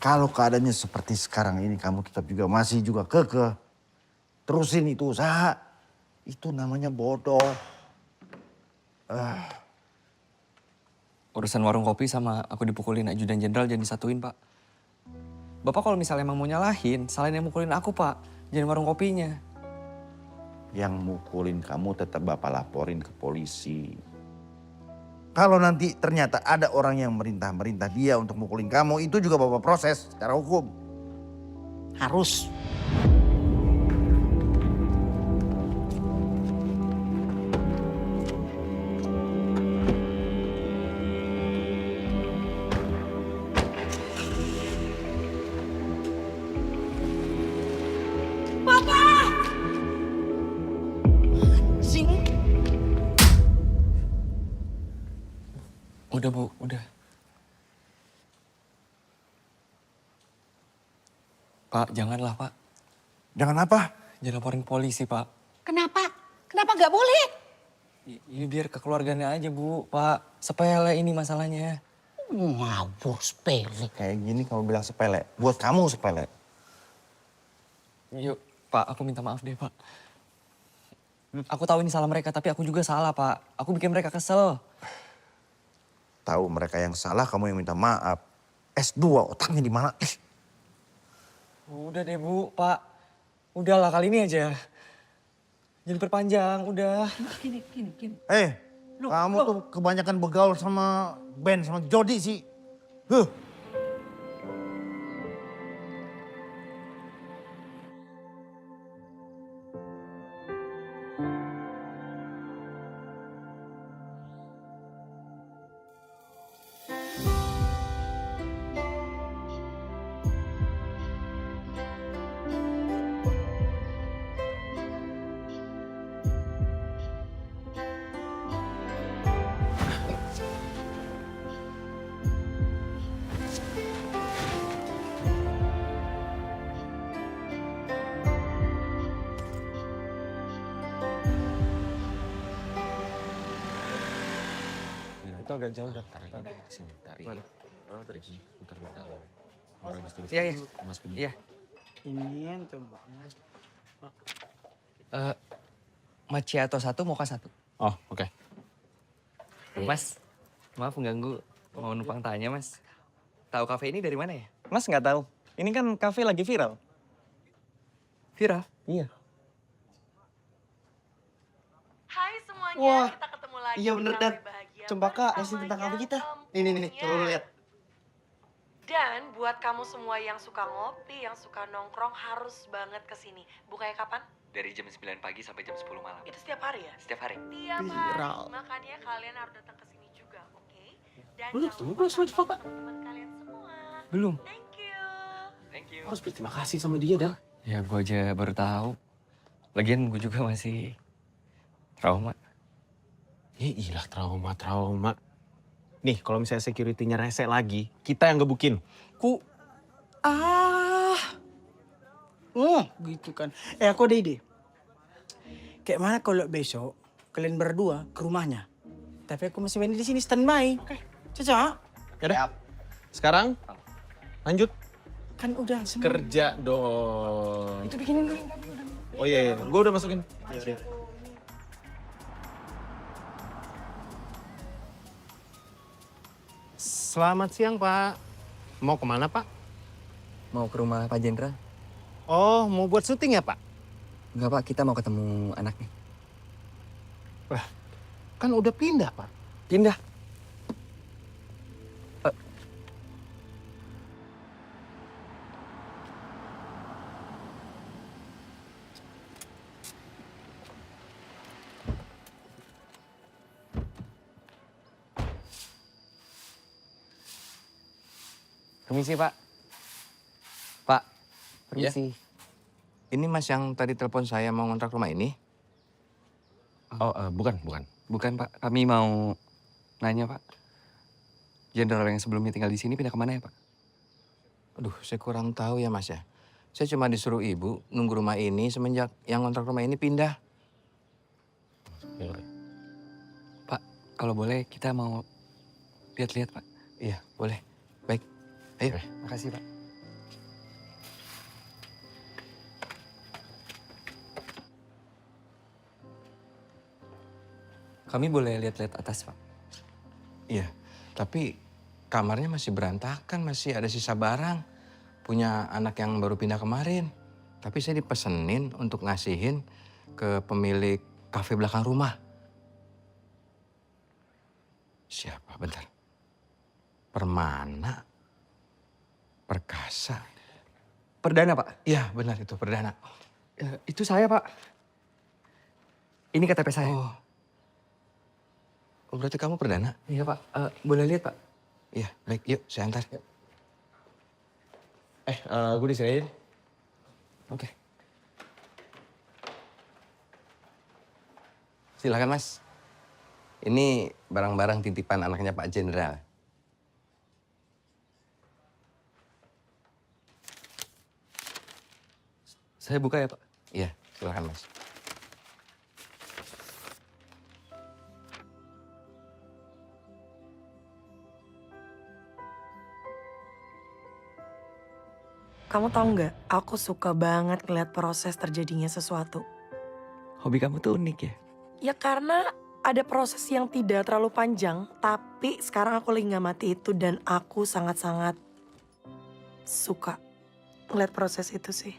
kalau keadaannya seperti sekarang ini, kamu tetap juga masih juga kekeh. Terusin itu usaha. Itu namanya bodoh. Urusan warung kopi sama aku dipukulin ajudan jenderal jangan disatuin Pak. Bapak kalau misalnya emang mau nyalahin, salahin yang mukulin aku Pak. Jangan warung kopinya. Yang mukulin kamu tetap Bapak laporin ke polisi. Kalau nanti ternyata ada orang yang merintah dia untuk mukulin kamu, itu juga Bapak proses secara hukum. Harus. Udah Bu, udah. Pak, janganlah Pak. Jangan apa? Jangan laporin polisi Pak. Kenapa? Kenapa nggak boleh? Ini biar kekeluarganya aja Bu, Pak. Sepele ini masalahnya. Ngawur sepele. Kayak gini kamu bilang sepele, buat kamu sepele. Yuk Pak, aku minta maaf deh Pak. Aku tahu ini salah mereka, tapi aku juga salah Pak. Aku bikin mereka kesel. Tahu mereka yang salah, kamu yang minta maaf. S2 otaknya di mana? Udah deh Bu, Pak. Udahlah kali ini aja. Jadi perpanjang, udah. Gini. Kamu tuh kebanyakan begaul sama Ben, sama Jody sih. itu agak jauh dan tarik. Sini, tarik. Mana? Oh, tarik sini. Bentar. Orang istri. Iya, iya. Mas Budi. Iya. Ini yang coba. Macchiato 1, mocha 1. Oh, oke. Mas, maaf mengganggu. Mau numpang tanya, Mas. Tahu kafe ini dari mana ya? Mas nggak tahu. Ini kan kafe lagi viral. Viral? Iya. Hai semuanya, Wah, kita ketemu lagi. iya bener, di Dan. Kafe Bahagia Coba Kak, bersama ngasih tentang yang kafe kita. tentunya. Nih, coba lu lihat. Dan buat kamu semua yang suka ngopi, yang suka nongkrong harus banget kesini. Bukanya kapan? Dari jam 9 pagi sampai jam 10 malam. Itu setiap hari ya? Setiap hari. Tiap Viral. hari. Makanya kalian harus datang ke sini juga, oke? Dan Belum, jangan belum sama lupa Pak. teman-teman kalian semua. Belum. Thank you. Thank you. Harus berterima kasih sama dia, Dan. Ya, gue aja baru tahu. Lagian gue juga masih trauma. Ya iyalah trauma. Nih, kalau misalnya security-nya rese lagi, kita yang gebukin. Oh, gitu kan. Aku ada ide. Kayak mana kalau besok kalian berdua ke rumahnya? Tapi aku masih main di sini standby. Oke. Cocok? Yaudah. Sekarang lanjut. Kan udah semua. Kerja dong. Itu bikinin dulu. Oh iya. Gue udah masukin. Selamat siang, Pak. Mau kemana, Pak? Mau ke rumah Pak Jenderal? Oh, mau buat syuting ya, Pak? Enggak, Pak. Kita mau ketemu anaknya. Lah, kan udah pindah, Pak. Pindah? Permisi, Pak. Pak, permisi. Ini Mas yang tadi telepon saya mau ngontrak rumah ini? Oh, bukan. Bukan, Pak. Kami mau nanya, Pak. Jenderal yang sebelumnya tinggal di sini pindah kemana ya, Pak? Aduh, saya kurang tahu ya, Mas ya. Saya cuma disuruh ibu nunggu rumah ini semenjak yang ngontrak rumah ini pindah. Pak, kalau boleh kita mau lihat-lihat, Pak. Iya, boleh. Baik. Ayo. Makasih, Pak. Kami boleh lihat-lihat atas, Pak? Iya, tapi kamarnya masih berantakan, masih ada sisa barang. Punya anak yang baru pindah kemarin. Tapi saya dipesenin untuk ngasihin ke pemilik kafe belakang rumah. Siapa? Bentar. Permana. Perkasa. Perdana, Pak? Iya, benar itu Perdana. Itu saya, Pak. Ini KTP saya. Oh, berarti kamu Perdana? Iya, Pak. Boleh lihat, Pak? Iya, baik. Yuk, saya antar. Gue diserahin. Oke. Silakan, Mas. Ini barang-barang titipan anaknya Pak Jenderal. Saya buka ya, Pak? Iya, silakan, Mas. Kamu tahu nggak, aku suka banget ngeliat proses terjadinya sesuatu. Hobi kamu tuh unik ya? Ya karena ada proses yang tidak terlalu panjang, tapi sekarang aku lagi nggak mati itu dan aku sangat-sangat suka ngeliat proses itu sih.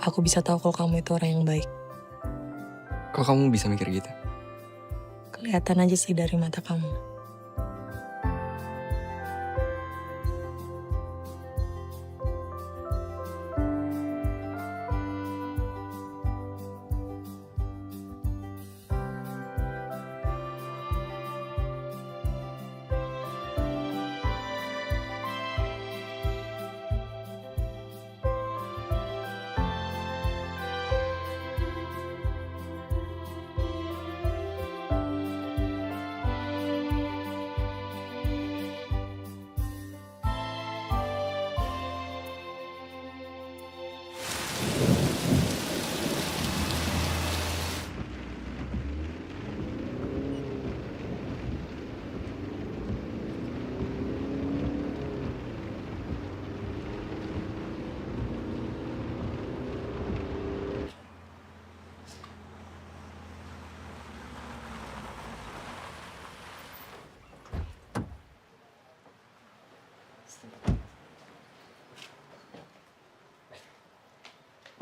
Aku bisa tahu kalau kamu itu orang yang baik. Kok kamu bisa mikir gitu? Kelihatan aja sih dari mata kamu.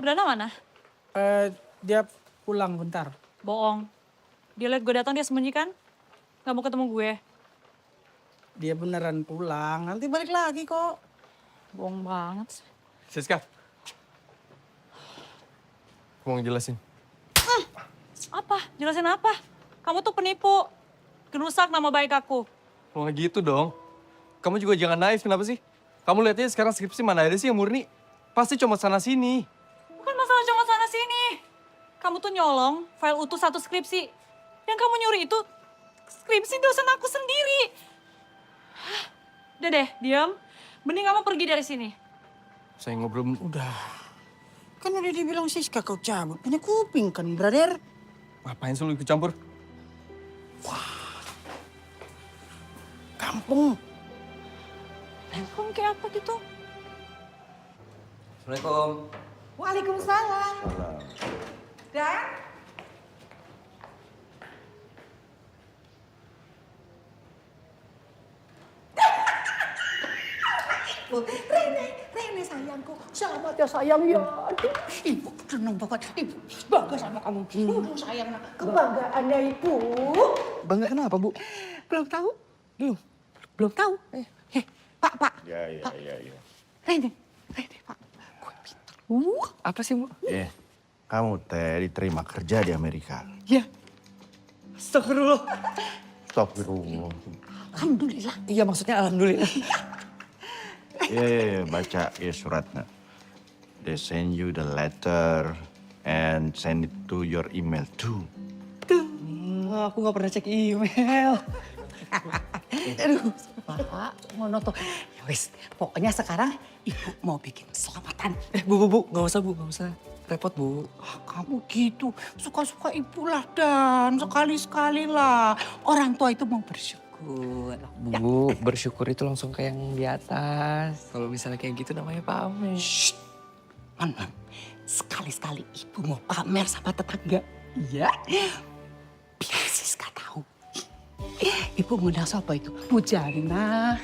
Perdana mana? Dia pulang bentar. Bohong. Dia lihat gue datang dia sembunyikan. Gak mau ketemu gue. Dia beneran pulang, nanti balik lagi kok. Bohong banget sih. Siska. Aku mau ngejelasin. Apa? Jelasin apa? Kamu tuh penipu. Gerusak nama baik aku. Kalau nggak gitu dong. Kamu juga jangan naif, kenapa sih? Kamu lihatnya sekarang skripsi mana ada sih yang murni? Pasti cuma sana-sini. Bukan masalah cuma sana sini. Kamu tuh nyolong file utuh satu skripsi. Yang kamu nyuri itu skripsi dosen aku sendiri. Hah, udah deh, diam. Mending kamu pergi dari sini. Saya ngobrol. Udah. Kan udah dibilang Siska kau cabut. Punya kuping kan, brother? Ngapain sih lu ikut campur? Kampung. Kamu kayak apa gitu? Assalamualaikum. Waalaikumsalam. Dan? Rene sayangku. Selamat ya sayang ya. Aduh, ibu senang banget. Ibu bangga sama kamu. Sayang, kebanggaannya ibu. Bangga kenapa, Bu? Belum tahu? Belum tahu. Pak. Ya. Rene, Pak. Apa sih, Bu? Kamu teh diterima kerja di Amerika. Ya. Astagfirullah. Astagfirullah. Alhamdulillah. Iya, maksudnya alhamdulillah. Ya, baca ya suratnya. They send you the letter and send it to your email too. Aku nggak pernah cek email. Aduh, Pak, ngono tuh. Ya wis, pokoknya sekarang ibu mau bikin selamatan. Bu, nggak usah, Bu, nggak usah. Repot, Bu. Kamu gitu, suka-suka ibu lah Dan, sekali-sekali lah. Orang tua itu mau bersyukur. Bu, bersyukur itu langsung kayak yang di atas. Kalau misalnya kayak gitu namanya pamer. Man, sekali-sekali ibu mau pamer sama tetangga. Iya, biar Siska tahu. Ibu ngundang siapa itu? Bu Jana.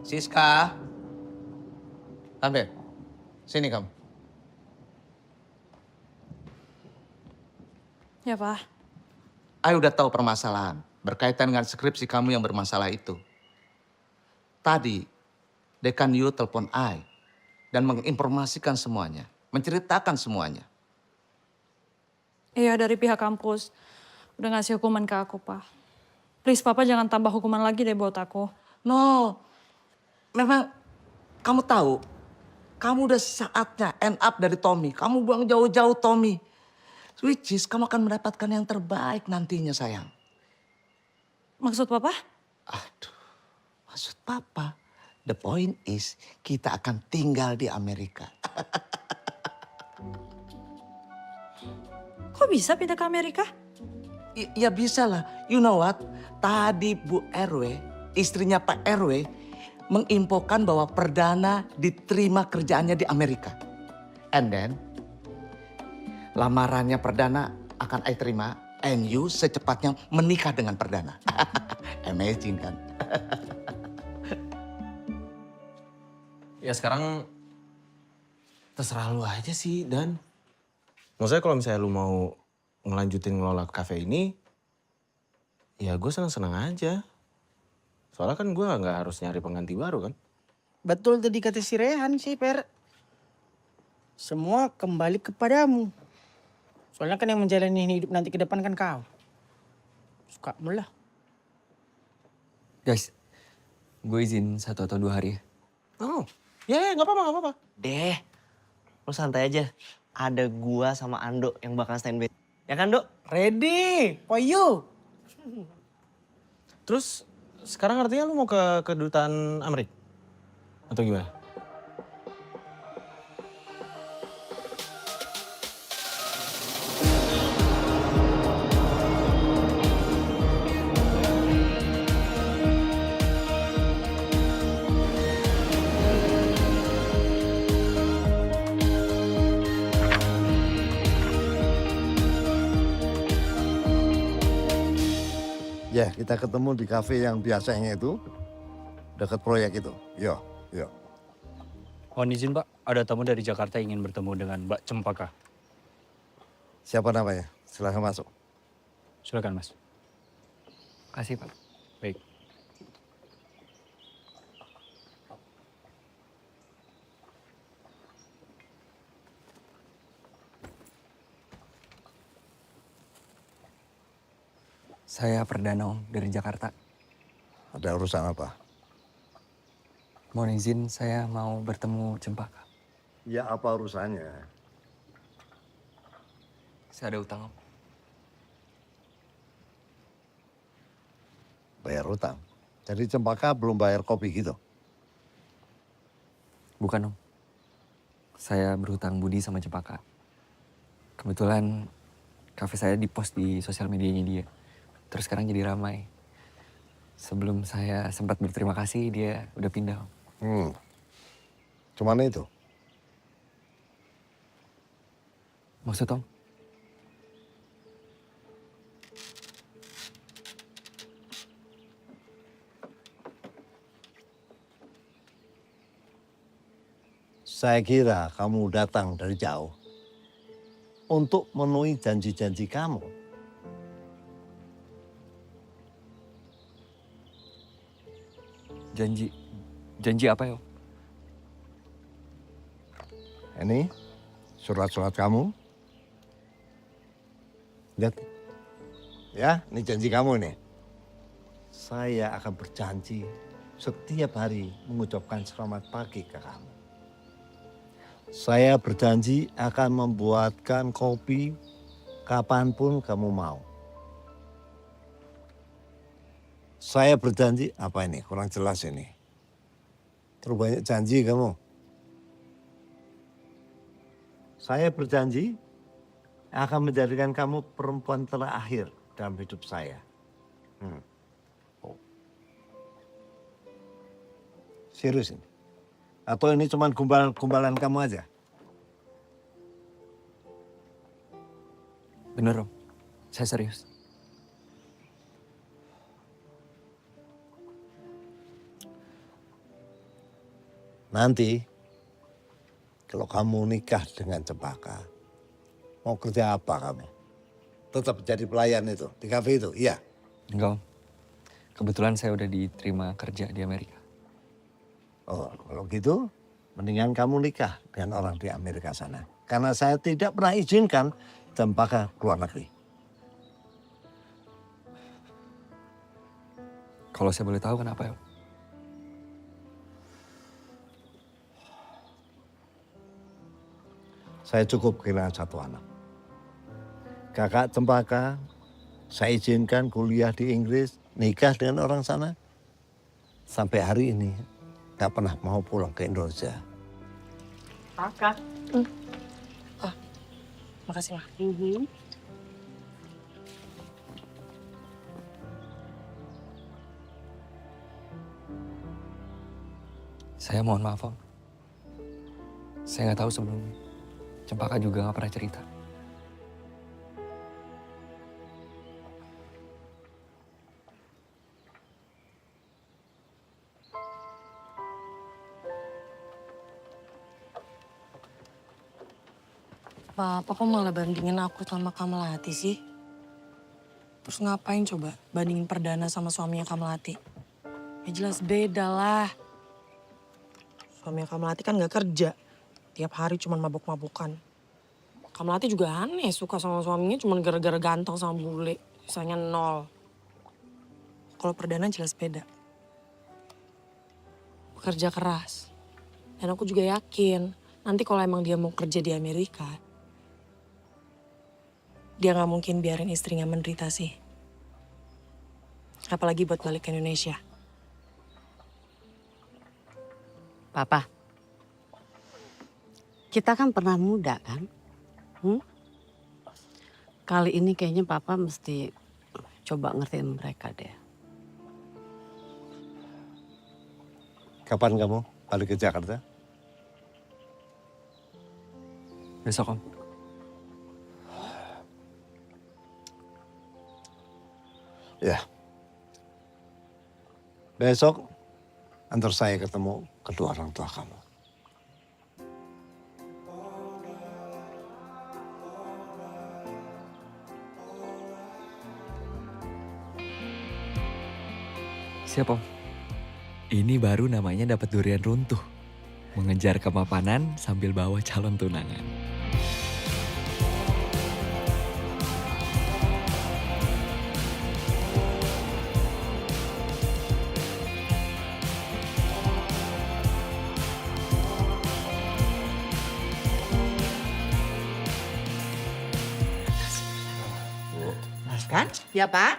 Siska. Tante, sini kamu. Ya, Pak. Aku udah tahu permasalahan berkaitan dengan skripsi kamu yang bermasalah itu. Tadi, Dekan Yu telepon I dan menginformasikan semuanya, menceritakan semuanya. Iya, dari pihak kampus. Udah ngasih hukuman ke aku, Pak. Please, Papa jangan tambah hukuman lagi deh buat aku. No, memang kamu tahu, kamu udah saatnya end up dari Tommy. Kamu buang jauh-jauh Tommy. Which is kamu akan mendapatkan yang terbaik nantinya sayang. Maksud Papa? Maksud Papa, the point is kita akan tinggal di Amerika. Kok bisa pindah ke Amerika? Ya bisa lah. You know what? Tadi Bu RW, istrinya Pak RW, menginfokan bahwa Perdana diterima kerjaannya di Amerika. And then, lamarannya Perdana akan I terima. And you secepatnya menikah dengan Perdana. Amazing kan? Ya sekarang terserah lu aja sih, Dan. Maksudnya kalau misalnya lu mau ngelanjutin ngelola kafe ini, ya gue senang-senang aja. Soalnya kan gue nggak harus nyari pengganti baru kan. Betul tadi kata si Rehan sih, Per. Semua kembali kepadamu. Soalnya kan yang menjalani hidup nanti ke depan kan kau. Suka mulah. Guys, gue izin 1 atau 2 hari ya. Oh, ya nggak apa-apa. Deh, lo santai aja. Ada gua sama Ando yang bakal standby. Ya kan, Dok? Ready for you. Terus sekarang artinya lu mau ke kedutaan Amerika? Atau gimana? Ya, kita ketemu di kafe yang biasanya itu, dekat proyek itu. Yo, yo. Mohon izin Pak, ada tamu dari Jakarta ingin bertemu dengan Mbak Cempaka. Siapa namanya? Silahkan masuk. Silakan Mas. Kasih Pak. Baik. Saya Perdana Om dari Jakarta. Ada urusan apa? Mohon izin saya mau bertemu Cempaka. Ya, apa urusannya? Saya ada utang Om. Bayar utang. Jadi Cempaka belum bayar kopi gitu? Bukan Om. Saya berhutang budi sama Cempaka. Kebetulan kafe saya di-post di sosial medianya dia. Terus sekarang jadi ramai. Sebelum saya sempat berterima kasih, dia udah pindah Om. Cuman itu? Maksud Om? Saya kira kamu datang dari jauh untuk memenuhi janji-janji kamu. Janji apa ya Om? Ini surat-surat kamu. Lihat. Ya, ini janji kamu nih. Saya akan berjanji setiap hari mengucapkan selamat pagi ke kamu. Saya berjanji akan membuatkan kopi kapanpun kamu mau. Saya berjanji, apa ini? Kurang jelas ini. Terlalu banyak janji kamu. Saya berjanji akan menjadikan kamu perempuan terakhir dalam hidup saya. Serius ini? Atau ini cuma gumbalan kamu aja? Bener Om, saya serius. Nanti kalau kamu nikah dengan Cempaka, mau kerja apa kamu? Tetap jadi pelayan itu, di kafe itu, iya? Enggak Om, kebetulan saya udah diterima kerja di Amerika. Oh, kalau gitu mendingan kamu nikah dengan orang di Amerika sana. Karena saya tidak pernah izinkan Cempaka keluar negeri. Kalau saya boleh tahu kenapa ya Om? Saya cukup kehilangan satu anak. Kakak Cempaka, saya izinkan kuliah di Inggris, nikah dengan orang sana. Sampai hari ini gak pernah mau pulang ke Indonesia. Kakak. Oh, makasih, Ma. Saya mohon maaf Om. Saya nggak tahu sebelumnya. Cempaka juga nggak pernah cerita. Papa kok malah bandingin aku sama Kamelati sih? Terus ngapain coba bandingin Perdana sama suaminya Kamelati? Ya jelas beda lah. Suaminya Kamelati kan gak kerja. Tiap hari cuma mabuk-mabukan. Kamelati juga aneh suka sama suaminya cuma gara-gara ganteng sama bule. Sisanya nol. Kalau Perdana jelas beda. Bekerja keras. Dan aku juga yakin nanti kalau emang dia mau kerja di Amerika, dia gak mungkin biarin istrinya menderita sih. Apalagi buat balik ke Indonesia. Papa, kita kan pernah muda kan? Kali ini kayaknya Papa mesti coba ngertiin mereka deh. Kapan kamu balik ke Jakarta? Besok Om. Ya, Besok antar saya ketemu kedua orang tua kamu. Siap, Om. Ini baru namanya dapat durian runtuh. Mengejar kemapanan sambil bawa calon tunangan. Mas kan? Ya Pak?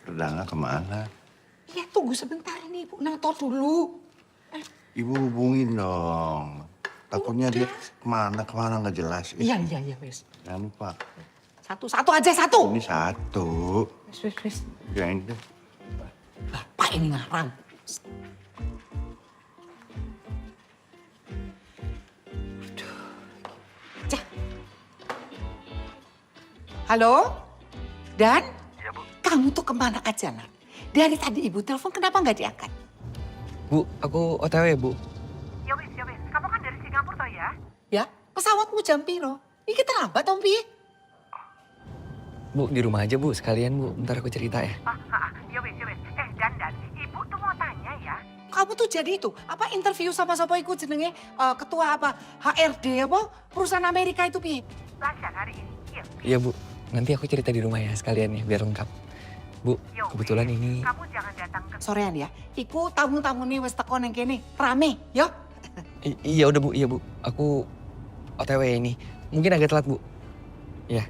Perdana kemana? Ya tunggu sebentar ini Ibu nator dulu. Ibu hubungin dong. Takutnya dia kemana nggak jelas. Iya wes. Jangan lupa. Satu aja satu. Ini satu. Wes. Ya ini. Bapak ini ngarang. Halo? Dan? Iya, Bu. Kamu tuh kemana aja, Nak? Dari tadi Ibu telepon, kenapa nggak diangkat? Bu, aku OTW ya, Bu. Ya wis. Kamu kan dari Singapura toh ya? Ya, pesawatmu jam piro? Ini terlambat, Om Pi. Bu, di rumah aja, Bu. Sekalian, Bu. Ntar aku cerita ya. Ya wis. Dan, Ibu tuh mau tanya ya. Kamu tuh jadi itu, apa interview sama siapa ikut jenenge ketua apa HRD apa perusahaan Amerika itu Pi? Lancar hari ini. Iya. Iya, Bu. Nanti aku cerita di rumah ya sekalian ya, biar lengkap. Bu, kebetulan ini... Kamu jangan datang ke... Sorean ya, iku tamu-tamu nih wes teko neng kene, rame, yo. Iya udah, Bu. Iya, Bu. Aku OTW ini. Mungkin agak telat, Bu. Ya.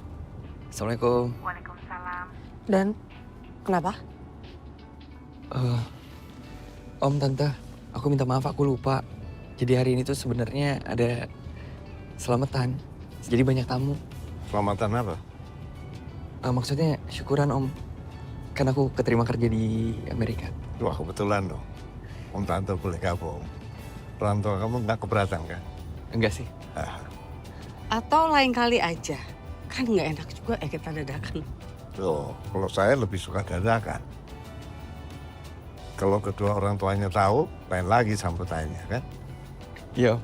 Assalamualaikum. Waalaikumsalam. Dan kenapa? Om, Tante, aku minta maaf, aku lupa. Jadi hari ini tuh sebenarnya ada selamatan. Jadi banyak tamu. Selamatan apa? Maksudnya syukuran, Om. Kan aku keterima kerja di Amerika. Wah, kebetulan dong. Om Tante boleh gabung. Orang tua kamu nggak keberatan kan? Enggak sih. Atau lain kali aja. Kan nggak enak juga kita dadakan. Tuh, kalau saya lebih suka dadakan. Kalau kedua orang tuanya tahu, lain lagi sambutannya kan? Iya.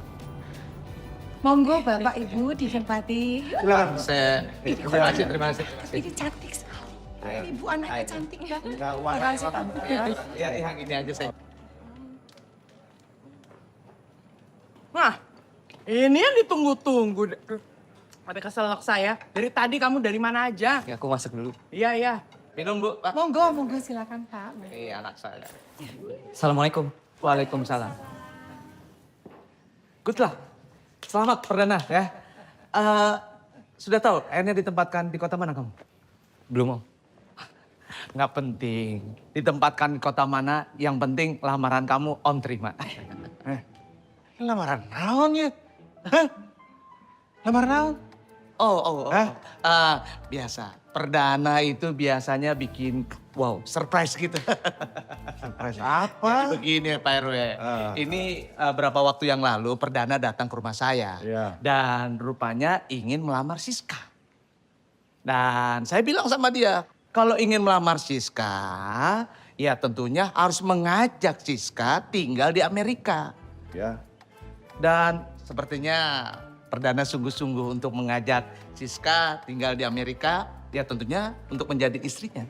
Monggo Bapak Ibu ditempati. Silakan. Terima kasih. Ini cantik sekali. Ibu anaknya cantik ya. Terima kasih. Ya, yang ini aja saya. Nah, ini yang ditunggu-tunggu. Ada keselak saya. Dari tadi kamu dari mana aja? Ya, aku masuk dulu. Iya. Minum, Bu. Pak. Monggo silakan Pak. Iya, anak saya. Assalamualaikum. Waalaikumsalam. Good luck. Selamat perdana ya. Sudah tahu akhirnya ditempatkan di kota mana kamu? Belum, Om. Nggak penting. Ditempatkan di kota mana, yang penting lamaran kamu Om terima. Lamaran naon ya? Hah? Lamaran naon? Oh. Biasa. Perdana itu biasanya bikin wow, surprise gitu. Surprise apa? Begini Pak RW. Ini berapa waktu yang lalu Perdana datang ke rumah saya. Iya. Dan rupanya ingin melamar Siska. Dan saya bilang sama dia, kalau ingin melamar Siska, ya tentunya harus mengajak Siska tinggal di Amerika. Ya. Dan sepertinya Perdana sungguh-sungguh untuk mengajak Siska tinggal di Amerika. Ya tentunya untuk menjadi istrinya.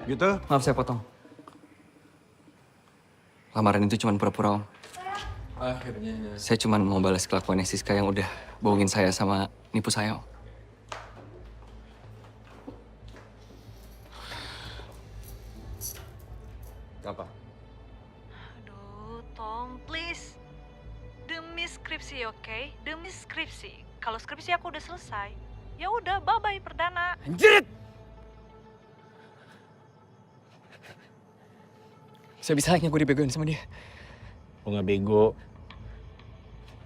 Gitu? Maaf saya potong. Lamaran itu cuma pura-pura, Om. Akhirnya. Saya cuma mau balas kelakuannya Siska yang udah bohongin saya sama nipu saya, Om. Apa? Aduh, Tom, please. Demi skripsi, oke? Demi skripsi. Kalau skripsi aku udah selesai, ya udah, bye-bye Perdana. Anjir! Saya bisa gue dibegoin sama dia. Lo nggak bego.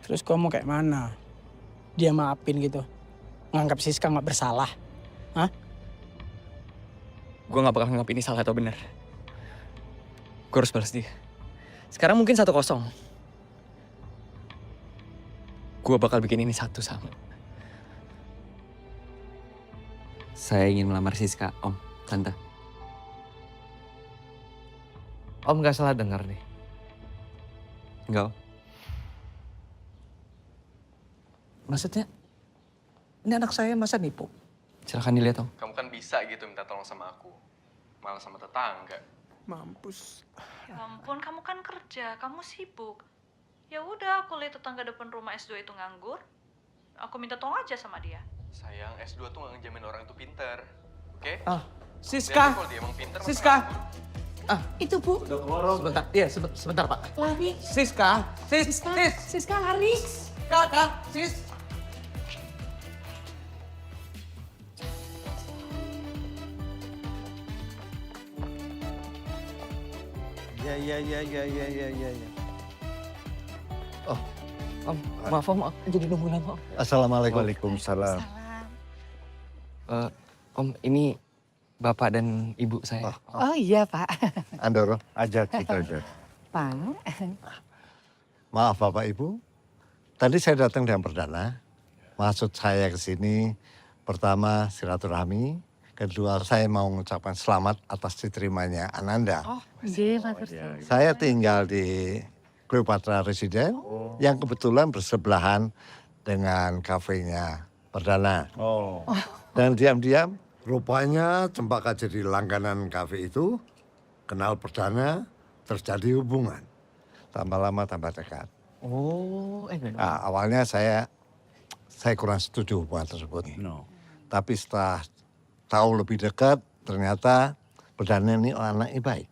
Terus kamu kayak mana? Dia maafin gitu. Nganggap Siska nggak bersalah. Hah? Gue gak bakal nganggap ini salah atau benar. Gue harus balas dia. Sekarang mungkin 1-0. Gue bakal bikin ini 1 sama. Saya ingin melamar Siska, Om, Tante. Om nggak salah dengar nih. Enggak, Om. Maksudnya, ini anak saya masa nipu? Silakan dilihat, Om. Kamu kan bisa gitu minta tolong sama aku. Malah sama tetangga. Mampus. Ya ampun, kamu kan kerja, kamu sibuk. Ya udah, aku lihat tetangga depan rumah S2 itu nganggur. Aku minta tolong aja sama dia. Sayang, S2 tuh gak ngejamin orang itu pinter. Oke? Siska. Kalau dia emang pinter, Siska. Itu Bu. Sebentar, iya sebentar Pak. Lari. Siska. Siska lari. Kakak, Sis. Ya. Oh, Om, maaf Om, jadi nunggu lama Om. Assalamualaikum. Waalaikumsalam. Om, ini Bapak dan Ibu saya. Oh iya Pak. Andoro. Ajak kita aja. Pak. Maaf Bapak Ibu, tadi saya datang dengan perdana. Maksud saya ke sini, pertama silaturahmi, kedua saya mau mengucapkan selamat atas diterimanya Ananda. Iya, makasih. Saya tinggal di Cleopatra Residen, yang kebetulan bersebelahan dengan kafenya perdana. Oh. Dan diam-diam, rupanya Cempaka jadi langganan kafe itu, kenal perdana, terjadi hubungan. Tambah lama tambah dekat. Oh, Nah, awalnya saya kurang setuju hubungan tersebut. Tapi setelah tahu lebih dekat, ternyata perdana ini anaknya baik.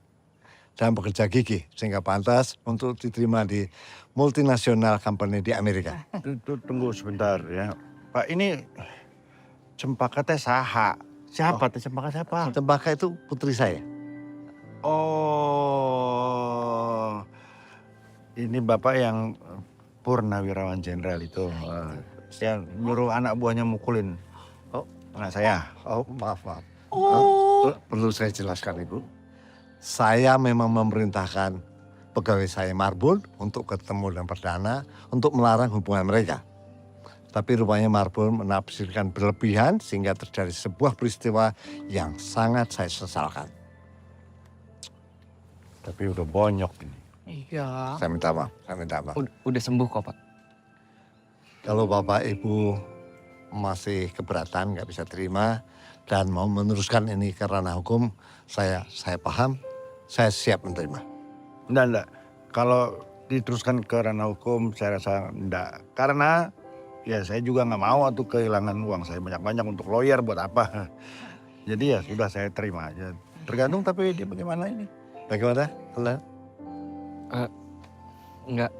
Dan bekerja gigih, sehingga pantas untuk diterima di multinasional company di Amerika. Tunggu sebentar ya. Pak, ini Cempaka teh saha? Siapa teh Cempaka siapa? Cempaka itu putri saya. Oh, ini Bapak yang Purnawirawan Jenderal itu. Yang nyuruh anak buahnya mukulin anak saya. Oh, maaf. Perlu saya jelaskan, Ibu. Saya memang memerintahkan pegawai saya Marbun untuk ketemu dengan perdana untuk melarang hubungan mereka. Tapi rupanya Marbun menafsirkan berlebihan sehingga terjadi sebuah peristiwa yang sangat saya sesalkan. Tapi udah bonyok ini. Iya. Saya minta maaf. Udah sembuh kok, Pak. Kalau Bapak Ibu masih keberatan, nggak bisa terima, dan mau meneruskan ini ke ranah hukum, saya paham, saya siap menerima. Enggak. Kalau diteruskan ke ranah hukum, saya rasa enggak. Karena ya saya juga nggak mau tuh kehilangan uang saya banyak-banyak untuk lawyer buat apa. Jadi ya sudah saya terima aja. Tergantung tapi dia bagaimana ini. Bagaimana? Enggak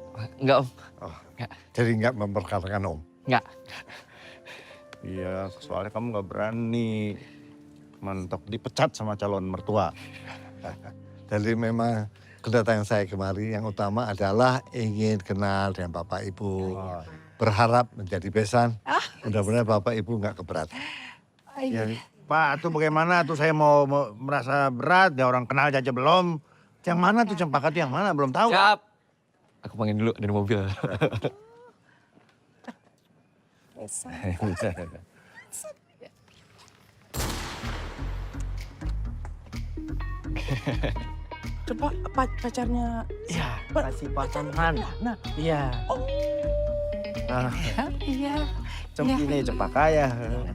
Om. Oh, enggak. Jadi enggak memperkarakan Om? Enggak. Iya, soalnya kamu nggak berani mentok dipecat sama calon mertua. Jadi memang kedatangan saya kemari yang utama adalah ingin kenal dengan Bapak Ibu. Berharap menjadi besan. Mudah-mudahan Bapak Ibu nggak keberatan. Ya, Pak, tuh bagaimana tuh saya mau merasa berat, ya orang kenal aja belum. Yang mana tuh Cempaka tuh yang mana belum tahu. Siap. Aku panggil dulu dari mobil. Coba pacarnya. Ya, kasih pasangan. Nah, iya. Nah, Iya. ini Cempaka ya.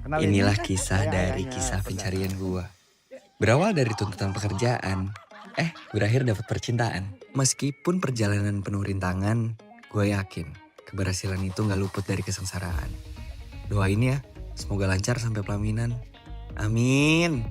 Kenalin. Inilah kisah dari kisah pencarian gua. Berawal dari tuntutan pekerjaan, berakhir dapat percintaan. Meskipun perjalanan penuh rintangan, gue yakin keberhasilan itu gak luput dari kesengsaraan. Doain ya, semoga lancar sampai pelaminan. Amin.